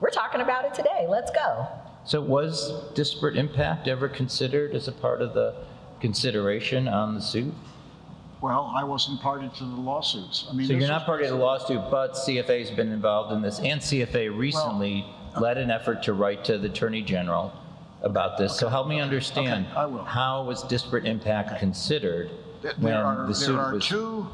We're talking about it today. Let's go. So was disparate impact ever considered as a part of the consideration on the suit? Well, I wasn't party to the lawsuits. I mean, So you're not party to the lawsuit, but CFA's been involved in this, and CFA recently led an effort to write to the Attorney General about this. So help me understand, I will. how was disparate impact considered when the suit was,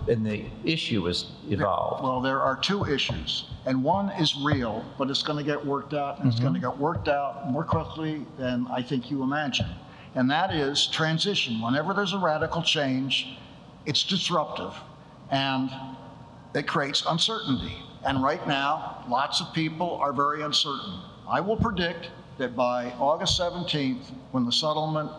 and the issue was evolved? Well, there are two issues, and one is real, but it's going to get worked out, and it's going to get worked out more quickly than I think you imagine. And that is transition. Whenever there's a radical change, it's disruptive, and it creates uncertainty. And right now, lots of people are very uncertain. I will predict that by August 17th, when the settlement,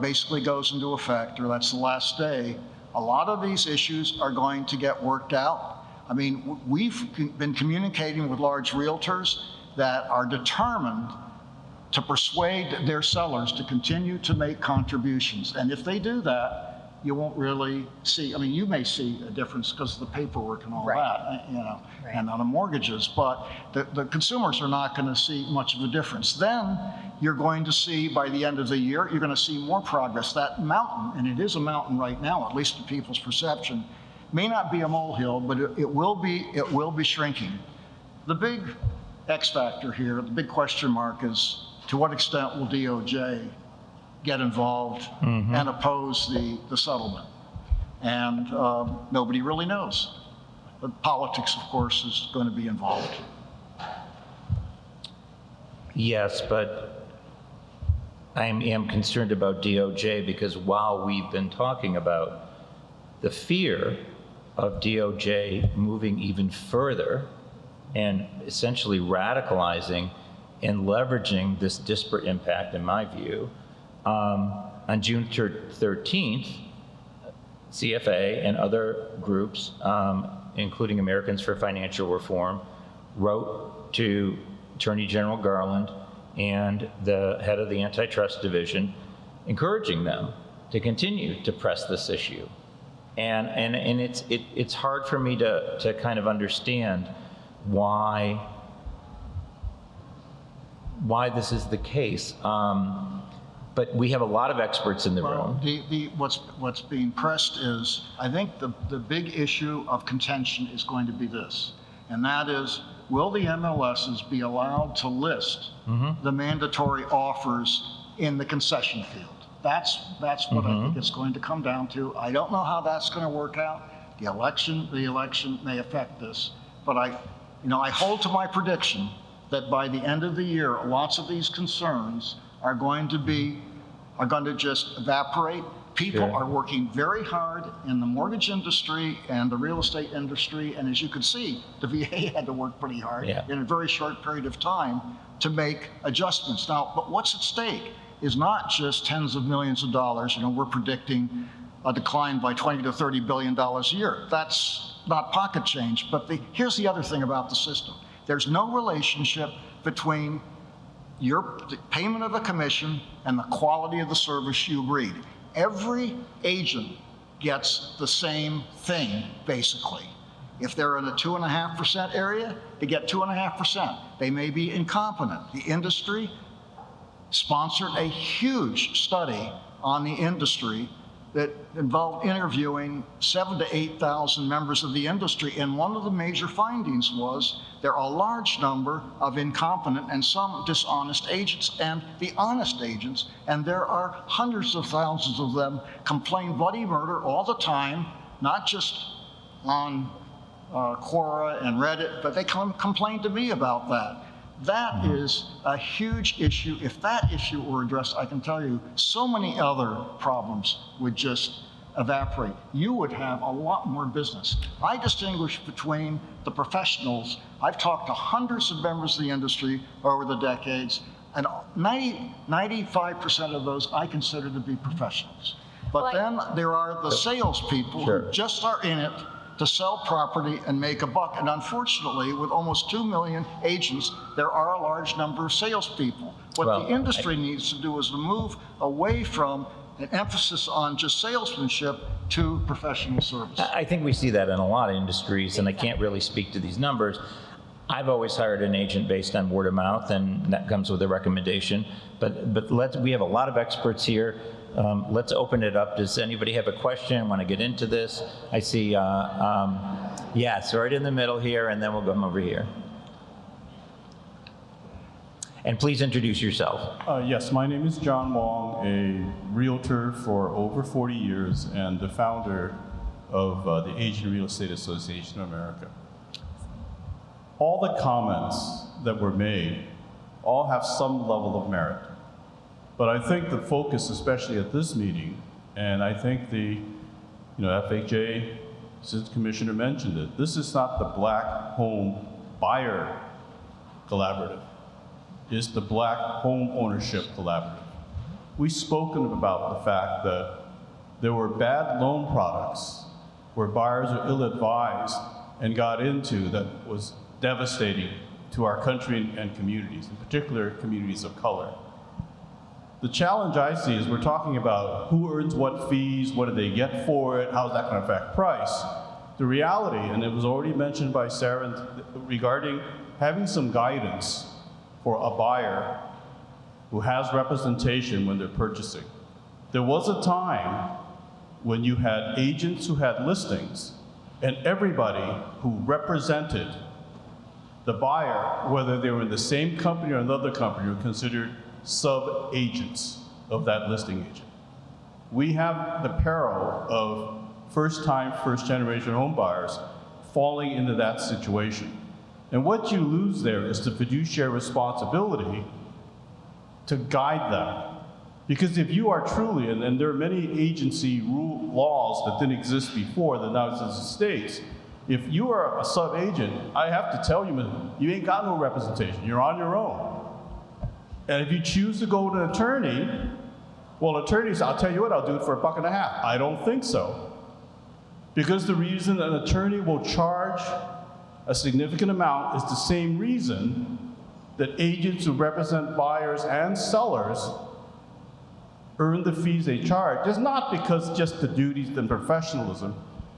basically goes into effect, or that's the last day, a lot of these issues are going to get worked out. I mean, we've been communicating with large realtors that are determined to persuade their sellers to continue to make contributions. And if they do that, you won't really see, you may see a difference because of the paperwork and all that, and on the mortgages, but the consumers are not going to see much of a difference. Then you're going to see, by the end of the year, you're going to see more progress. That mountain, and it is a mountain right now, at least in people's perception, may not be a molehill, but it will be shrinking. The big X factor here, the big question mark is, to what extent will DOJ get involved and oppose the settlement? And nobody really knows. But politics, of course, is going to be involved. Yes, but I am concerned about DOJ, because while we've been talking about the fear of DOJ moving even further and essentially radicalizing and leveraging this disparate impact, in my view, on June 13th, CFA and other groups, including Americans for Financial Reform, wrote to Attorney General Garland and the head of the Antitrust Division, encouraging them to continue to press this issue. And it's hard for me to kind of understand why this is the case. But we have a lot of experts in the room. What's being pressed is, I think the big issue of contention is going to be this, and that is, will the MLSs be allowed to list the mandatory offers in the concession field? That's what I think it's going to come down to. I don't know how that's going to work out. The election may affect this, but I hold to my prediction that by the end of the year, lots of these concerns are going to just evaporate. People are working very hard in the mortgage industry and the real estate industry, and as you can see, the VA had to work pretty hard in a very short period of time to make adjustments. Now, but what's at stake is not just tens of millions of dollars. We're predicting a decline by $20 to $30 billion a year. That's not pocket change. But here's the other thing about the system. There's no relationship between the payment of a commission and the quality of the service you agreed. Every agent gets the same thing, basically. If they're in a 2.5% area, they get 2.5%. They may be incompetent. The industry sponsored a huge study on the industry that involved interviewing 7,000 to 8,000 members of the industry. And one of the major findings was there are a large number of incompetent and some dishonest agents, and the honest agents, and there are hundreds of thousands of them, complain bloody murder all the time, not just on Quora and Reddit, but they complain to me about that. That is a huge issue. If that issue were addressed, I can tell you so many other problems would just evaporate. You would have a lot more business. I distinguish between the professionals. I've talked to hundreds of members of the industry over the decades, and 95% of those I consider to be professionals. But then there are the salespeople who just are in it to sell property and make a buck. And unfortunately, with almost 2 million agents, there are a large number of salespeople. What the industry needs to do is to move away from an emphasis on just salesmanship to professional service. I think we see that in a lot of industries, and I can't really speak to these numbers. I've always hired an agent based on word of mouth, and that comes with a recommendation. But we have a lot of experts here. Let's open it up. Does anybody have a question? Want to get into this? I see, yes, right in the middle here, and then we'll come over here. And please introduce yourself. Yes, my name is John Wong, a realtor for over 40 years and the founder of the Asian Real Estate Association of America. All the comments that were made all have some level of merit. But I think the focus, especially at this meeting, and I think the FHA, since the commissioner mentioned it, this is not the Black Home Buyer Collaborative. It's the Black Homeownership Collaborative. We've spoken about the fact that there were bad loan products where buyers were ill-advised and got into that was devastating to our country and communities, in particular communities of color. The challenge I see is we're talking about who earns what fees, what do they get for it, how's that going to affect price. The reality, and it was already mentioned by Sara regarding having some guidance for a buyer who has representation when they're purchasing. There was a time when you had agents who had listings and everybody who represented the buyer, whether they were in the same company or another company, were considered sub-agents of that listing agent. We have the peril of first-time, first-generation home buyers falling into that situation. And what you lose there is the fiduciary responsibility to guide them. Because if you are truly, and there are many agency laws that didn't exist before that now exist in states, if you are a sub-agent, I have to tell you, you ain't got no representation. You're on your own. And if you choose to go to an attorney, well, attorneys, I'll tell you what, I'll do it for $1.50. I don't think so. Because the reason an attorney will charge a significant amount is the same reason that agents who represent buyers and sellers earn the fees they charge. It's not because just the duties and professionalism.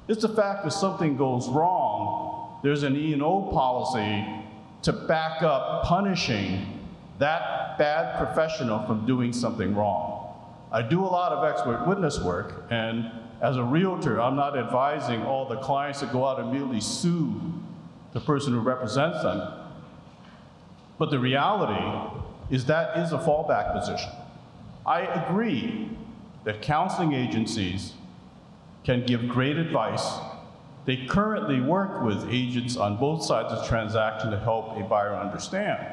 It's the fact that something goes wrong, there's an E&O policy to back up punishing that bad professional from doing something wrong. I do a lot of expert witness work, and as a realtor, I'm not advising all the clients to go out and immediately sue the person who represents them. But the reality is that is a fallback position. I agree that counseling agencies can give great advice. They currently work with agents on both sides of the transaction to help a buyer understand.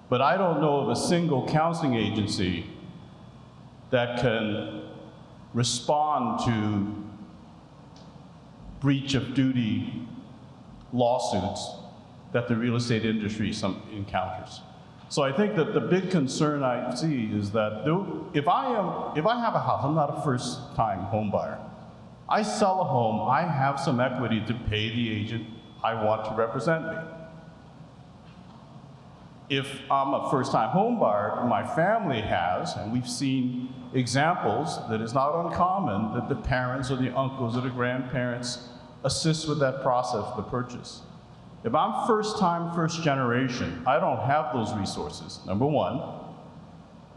But I don't know of a single counseling agency that can respond to breach of duty lawsuits that the real estate industry encounters. So I think that the big concern I see is that if I have a house, I'm not a first-time home buyer. I sell a home, I have some equity to pay the agent I want to represent me. If I'm a first-time home buyer, my family has, and we've seen examples that is not uncommon, that the parents or the uncles or the grandparents assist with that process of the purchase. If I'm first-time, first generation, I don't have those resources, number one.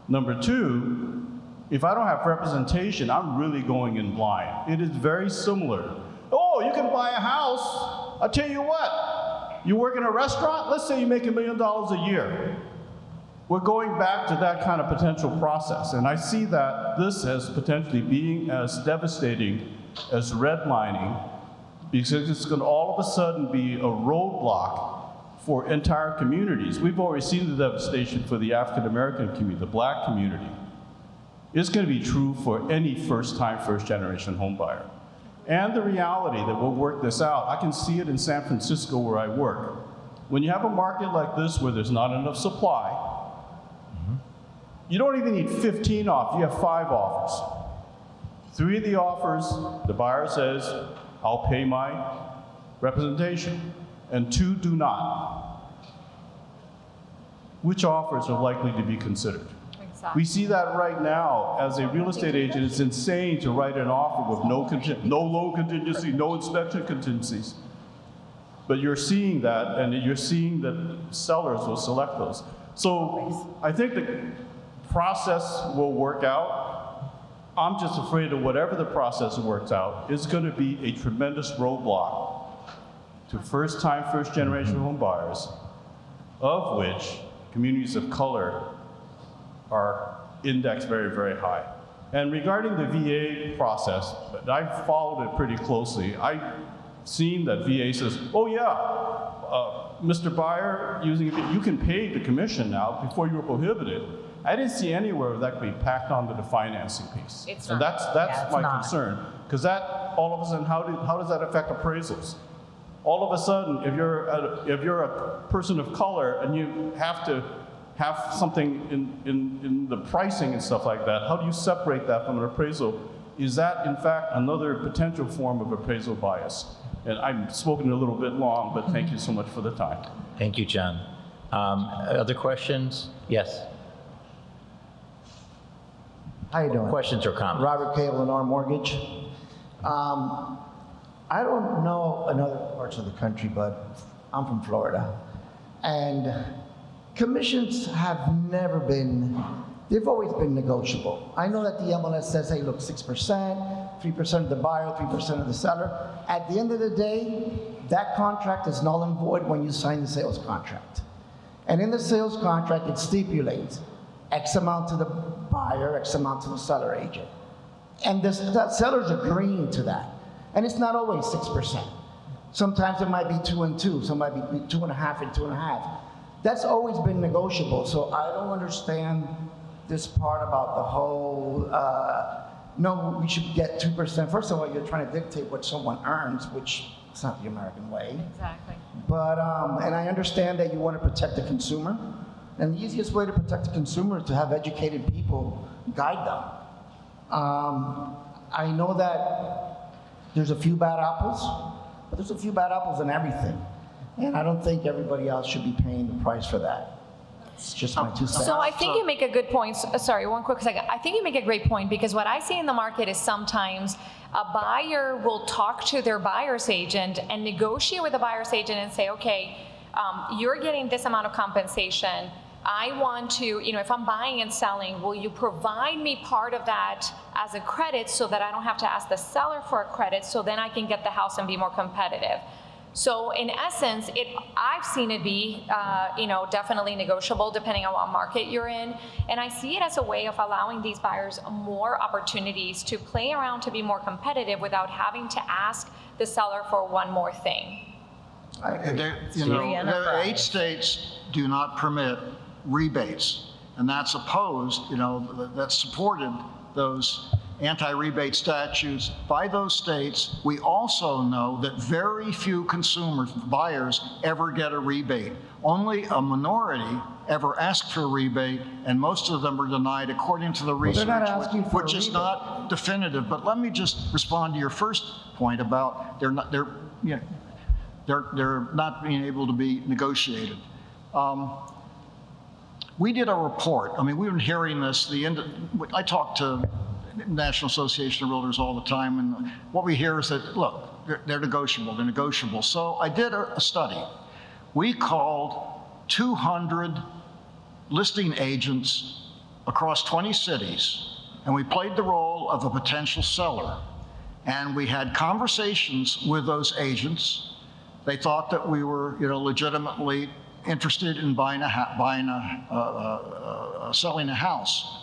Number two, if I don't have representation, I'm really going in blind. It is very similar. Oh, you can buy a house. I'll tell you what, you work in a restaurant, let's say you make $1 million a year. We're going back to that kind of potential process, and I see that this as potentially being as devastating as redlining, because it's going to all of a sudden be a roadblock for entire communities. We've already seen the devastation for the African American community, the black community. It's going to be true for any first-time, first-generation home buyer. And the reality that we'll work this out, I can see it in San Francisco where I work. When you have a market like this where there's not enough supply, you don't even need 15 offers, you have 5 offers. 3 of the offers, the buyer says, I'll pay my representation, and 2 do not. Which offers are likely to be considered? Exactly. We see that right now. As a real estate agent, it's insane to write an offer with no loan contingency, no inspection contingencies. But you're seeing that, and you're seeing that sellers will select those. So I think the process will work out. I'm just afraid that whatever the process works out is going to be a tremendous roadblock to first-time, first-generation home buyers, of which communities of color are indexed very, very high. And regarding the VA process, I've followed it pretty closely. I've seen that VA says, oh yeah, Mr. Buyer, you can pay the commission now before you were prohibited. I didn't see anywhere that could be packed onto the financing piece. It's and not. that's my not. concern. Because that, all of a sudden, how does that affect appraisals? All of a sudden, if you're a person of color and you have to have something in the pricing and stuff like that, how do you separate that from an appraisal? Is that, in fact, another potential form of appraisal bias? And I've spoken a little bit long, but thank you so much for the time. Thank you, John. Other questions? Yes. How you doing? Questions or comments? Robert K. Lennar Mortgage. I don't know in other parts of the country, but I'm from Florida. And commissions have never been, they've always been negotiable. I know that the MLS says, hey, look, 6%, 3% of the buyer, 3% of the seller. At the end of the day, that contract is null and void when you sign the sales contract. And in the sales contract, it stipulates X amount to the buyer, X amount to the seller agent. And that seller's agreeing to that. And it's not always 6%. Sometimes it might be 2 and 2, some might be 2.5 and 2.5. That's always been negotiable, so I don't understand this part about the whole, no, we should get 2%. First of all, you're trying to dictate what someone earns, which is not the American way. Exactly. But, and I understand that you want to protect the consumer. And the easiest way to protect the consumer is to have educated people guide them. I know that there's a few bad apples, but there's a few bad apples in everything. And I don't think everybody else should be paying the price for that. It's just my 2 cents. So I think you make a good point. Sorry, one quick second. I think you make a great point, because what I see in the market is sometimes a buyer will talk to their buyer's agent and negotiate with the buyer's agent and say, okay, you're getting this amount of compensation. I want to, if I'm buying and selling, will you provide me part of that as a credit so that I don't have to ask the seller for a credit, so then I can get the house and be more competitive? So in essence, I've seen it be, definitely negotiable depending on what market you're in. And I see it as a way of allowing these buyers more opportunities to play around to be more competitive without having to ask the seller for one more thing. There 8 states do not permit rebates, and that's opposed, that supported those anti-rebate statutes by those states. We also know that very few consumers, buyers, ever get a rebate. Only a minority ever ask for a rebate, and most of them are denied according to the research, they're not asking for which a is rebate. not definitive. But let me just respond to your first point about they're not being able to be negotiated. We did a report. I mean, we've been hearing this. I talk to National Association of Realtors all the time, and what we hear is that, look, they're negotiable, they're negotiable. So I did a study. We called 200 listing agents across 20 cities, and we played the role of a potential seller. And we had conversations with those agents. They thought that we were, legitimately interested in selling a house.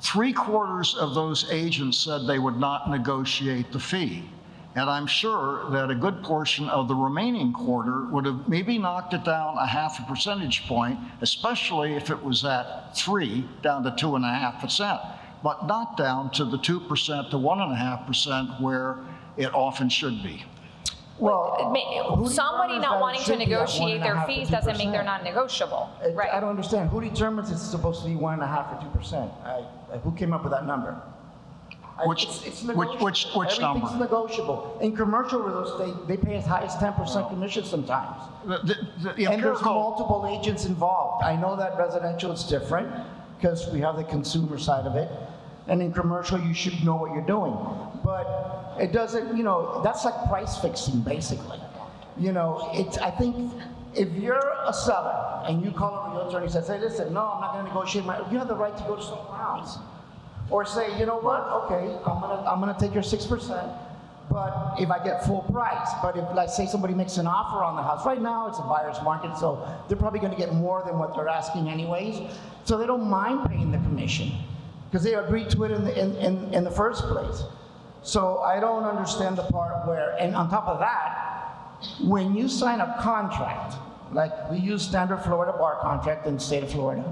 3/4 of those agents said they would not negotiate the fee. And I'm sure that a good portion of the remaining quarter would have maybe knocked it down a 0.5 percentage point, especially if it was at 3 down to 2.5%, but not down to the 2% to 1.5% where it often should be. Well, Somebody not wanting to negotiate their fees doesn't mean they're not negotiable, right? I don't understand. Who determines it's supposed to be 1.5 or 2%? Who came up with that number? Which number? Everything's negotiable. In commercial real estate, they pay as high as 10% commission sometimes. And there's multiple agents involved. I know that residential is different because we have the consumer side of it. And in commercial, you should know what you're doing. But it doesn't, that's like price fixing, basically. I think if you're a seller and you call a realtor and he says, hey, listen, no, I'm not going to negotiate you have the right to go to somewhere else. Or say, you know what, okay, I'm gonna take your 6%, but if I get full price. But if, let's say, somebody makes an offer on the house, right now it's a buyer's market, so they're probably gonna get more than what they're asking anyways, so they don't mind paying the commission, because they agreed to it in the first place. So I don't understand the part where, and on top of that, when you sign a contract, like we use standard Florida bar contract in the state of Florida,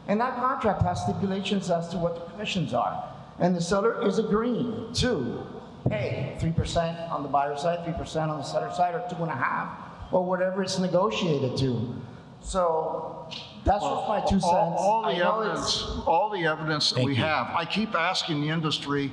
and that contract has stipulations as to what the commissions are. And the seller is agreeing to pay 3% on the buyer side, 3% on the seller side, or 2.5%, or whatever it's negotiated to. So that's just my 2 cents. All the evidence that we have, I keep asking the industry,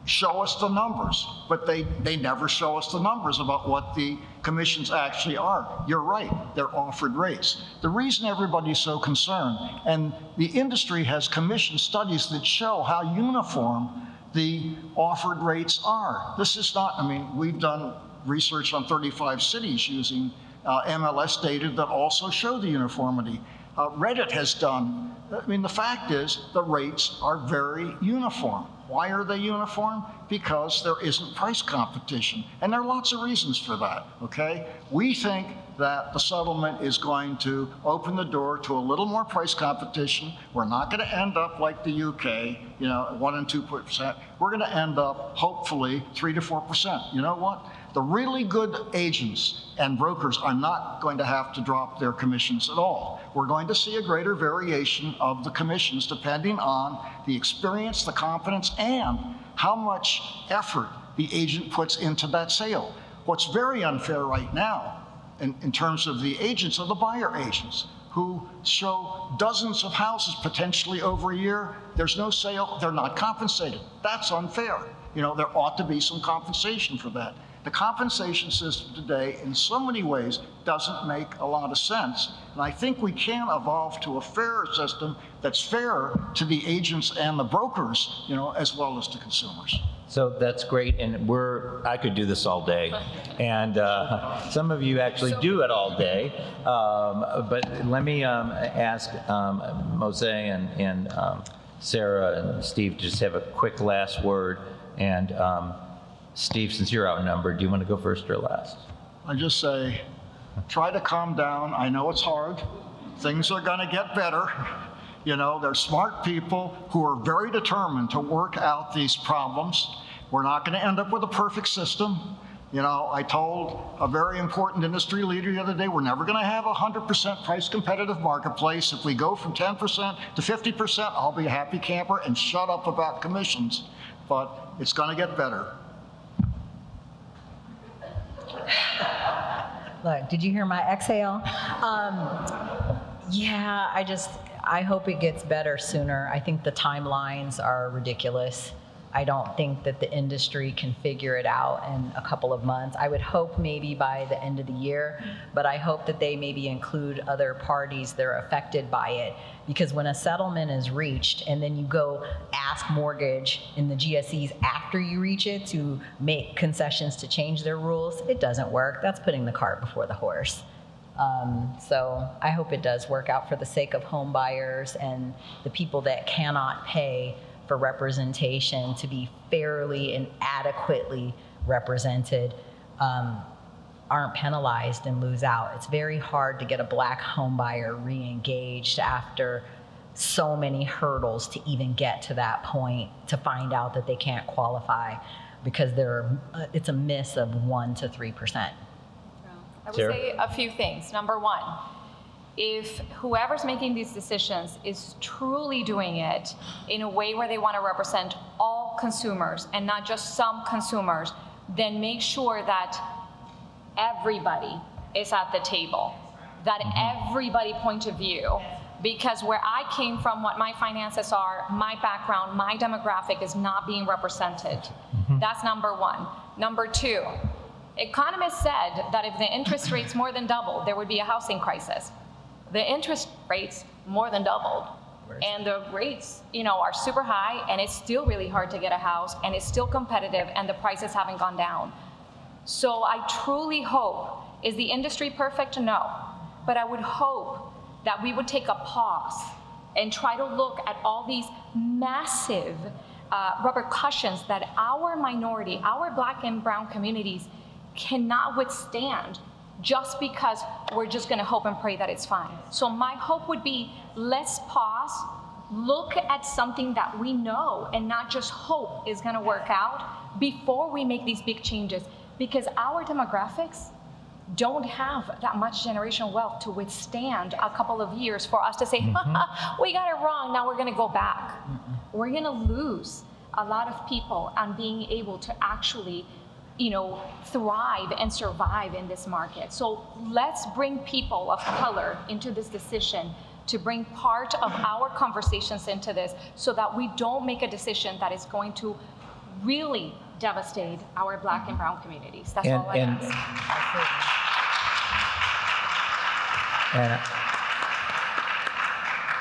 show us the numbers, but they never show us the numbers about what the commissions actually are. You're right, they're offered rates. The reason everybody's so concerned, and the industry has commissioned studies that show how uniform the offered rates are. This is not, we've done research on 35 cities using MLS data that also show the uniformity. Reddit has done, the fact is the rates are very uniform. Why are they uniform? Because there isn't price competition. And there are lots of reasons for that, okay? We think that the settlement is going to open the door to a little more price competition. We're not going to end up like the UK, 1% and 2%. We're going to end up, hopefully, 3 to 4%. You know what? The really good agents and brokers are not going to have to drop their commissions at all. We're going to see a greater variation of the commissions depending on the experience, the confidence, and how much effort the agent puts into that sale. What's very unfair right now in terms of the agents are the buyer agents who show dozens of houses potentially over a year. There's no sale, they're not compensated. That's unfair. There ought to be some compensation for that. The compensation system today, in so many ways, doesn't make a lot of sense. And I think we can evolve to a fairer system that's fair to the agents and the brokers, as well as to consumers. So that's great, and I could do this all day, and some of you actually do it all day. But let me ask Mosi and Sara and Steve just have a quick last word. And Steve, since you're outnumbered, do you want to go first or last? I just say, try to calm down. I know it's hard. Things are going to get better. They're smart people who are very determined to work out these problems. We're not going to end up with a perfect system. I told a very important industry leader the other day, we're never going to have a 100% price competitive marketplace. If we go from 10% to 50%, I'll be a happy camper and shut up about commissions. but it's going to get better. Look, did you hear my exhale? Yeah, I hope it gets better sooner. I think the timelines are ridiculous. I don't think that the industry can figure it out in a couple of months. I would hope maybe by the end of the year, but I hope that they maybe include other parties that are affected by it. Because when a settlement is reached and then you go ask mortgage in the GSEs after you reach it to make concessions to change their rules, it doesn't work. That's putting the cart before the horse. So I hope it does work out for the sake of home buyers and the people that cannot pay for representation to be fairly and adequately represented, aren't penalized and lose out. It's very hard to get a Black home buyer re-engaged after so many hurdles to even get to that point to find out that they can't qualify because it's a miss of 1 to 3%. I would Sara? say a few things. Number one, if whoever's making these decisions is truly doing it in a way where they want to represent all consumers and not just some consumers, then make sure that everybody is at the table, that everybody point of view, because where I came from, what my finances are, my background, my demographic is not being represented. That's number one. Number two, economists said that if the interest rates more than doubled, there would be a housing crisis. The interest rates more than doubled, and the rates, are super high, and it's still really hard to get a house, and it's still competitive, and the prices haven't gone down. So I truly hope, is the industry perfect? No, but I would hope that we would take a pause and try to look at all these massive repercussions that our minority, our Black and brown communities cannot withstand just because we're just going to hope and pray that it's fine. So my hope would be, let's pause, look at something that we know and not just hope is going to work out before we make these big changes, because our demographics don't have that much generational wealth to withstand a couple of years for us to say, we got it wrong, now we're going to go back. We're going to lose a lot of people on being able to actually thrive and survive in this market. So let's bring people of color into this decision, to bring part of our conversations into this, so that we don't make a decision that is going to really devastate our Black and brown communities. That's all I ask. And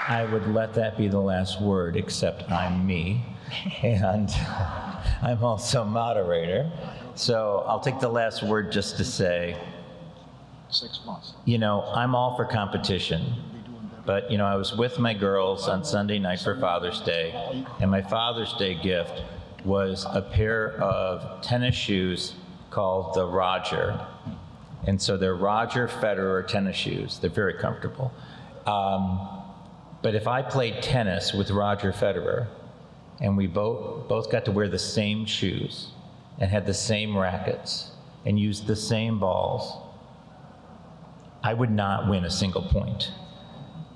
I would let that be the last word, except I'm me, and I'm also moderator. So I'll take the last word just to say, 6 months. I'm all for competition. But, I was with my girls on Sunday night for Father's Day, and my Father's Day gift was a pair of tennis shoes called the Roger. And so they're Roger Federer tennis shoes. They're very comfortable. But if I played tennis with Roger Federer, and we both got to wear the same shoes, and had the same rackets, and used the same balls, I would not win a single point.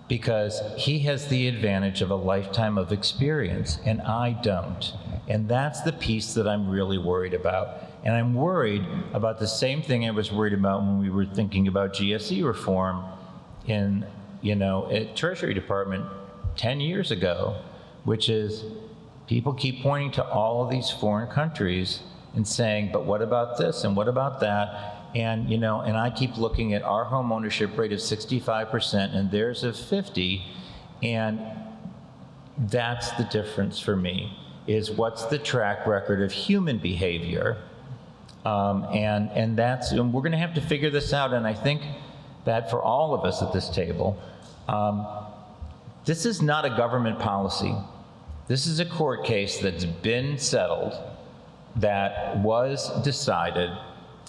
Because he has the advantage of a lifetime of experience, and I don't. And that's the piece that I'm really worried about. And I'm worried about the same thing I was worried about when we were thinking about GSE reform in, at Treasury Department 10 years ago, which is people keep pointing to all of these foreign countries and saying, but what about this and what about that? And, and I keep looking at our home ownership rate of 65% and theirs of 50%, and that's the difference for me, is what's the track record of human behavior? And we're going to have to figure this out, and I think that for all of us at this table, this is not a government policy. This is a court case that's been settled, that was decided,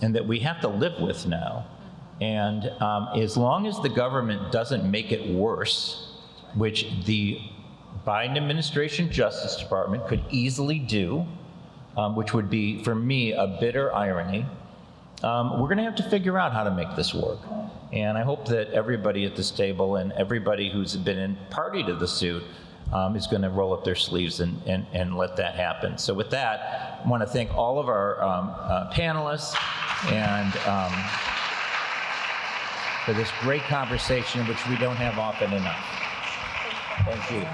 and that we have to live with now. And as long as the government doesn't make it worse, which the Biden administration Justice Department could easily do, which would be, for me, a bitter irony, we're going to have to figure out how to make this work. And I hope that everybody at this table and everybody who's been in party to the suit is going to roll up their sleeves and let that happen. So with that, I want to thank all of our panelists and for this great conversation, which we don't have often enough. Thank you.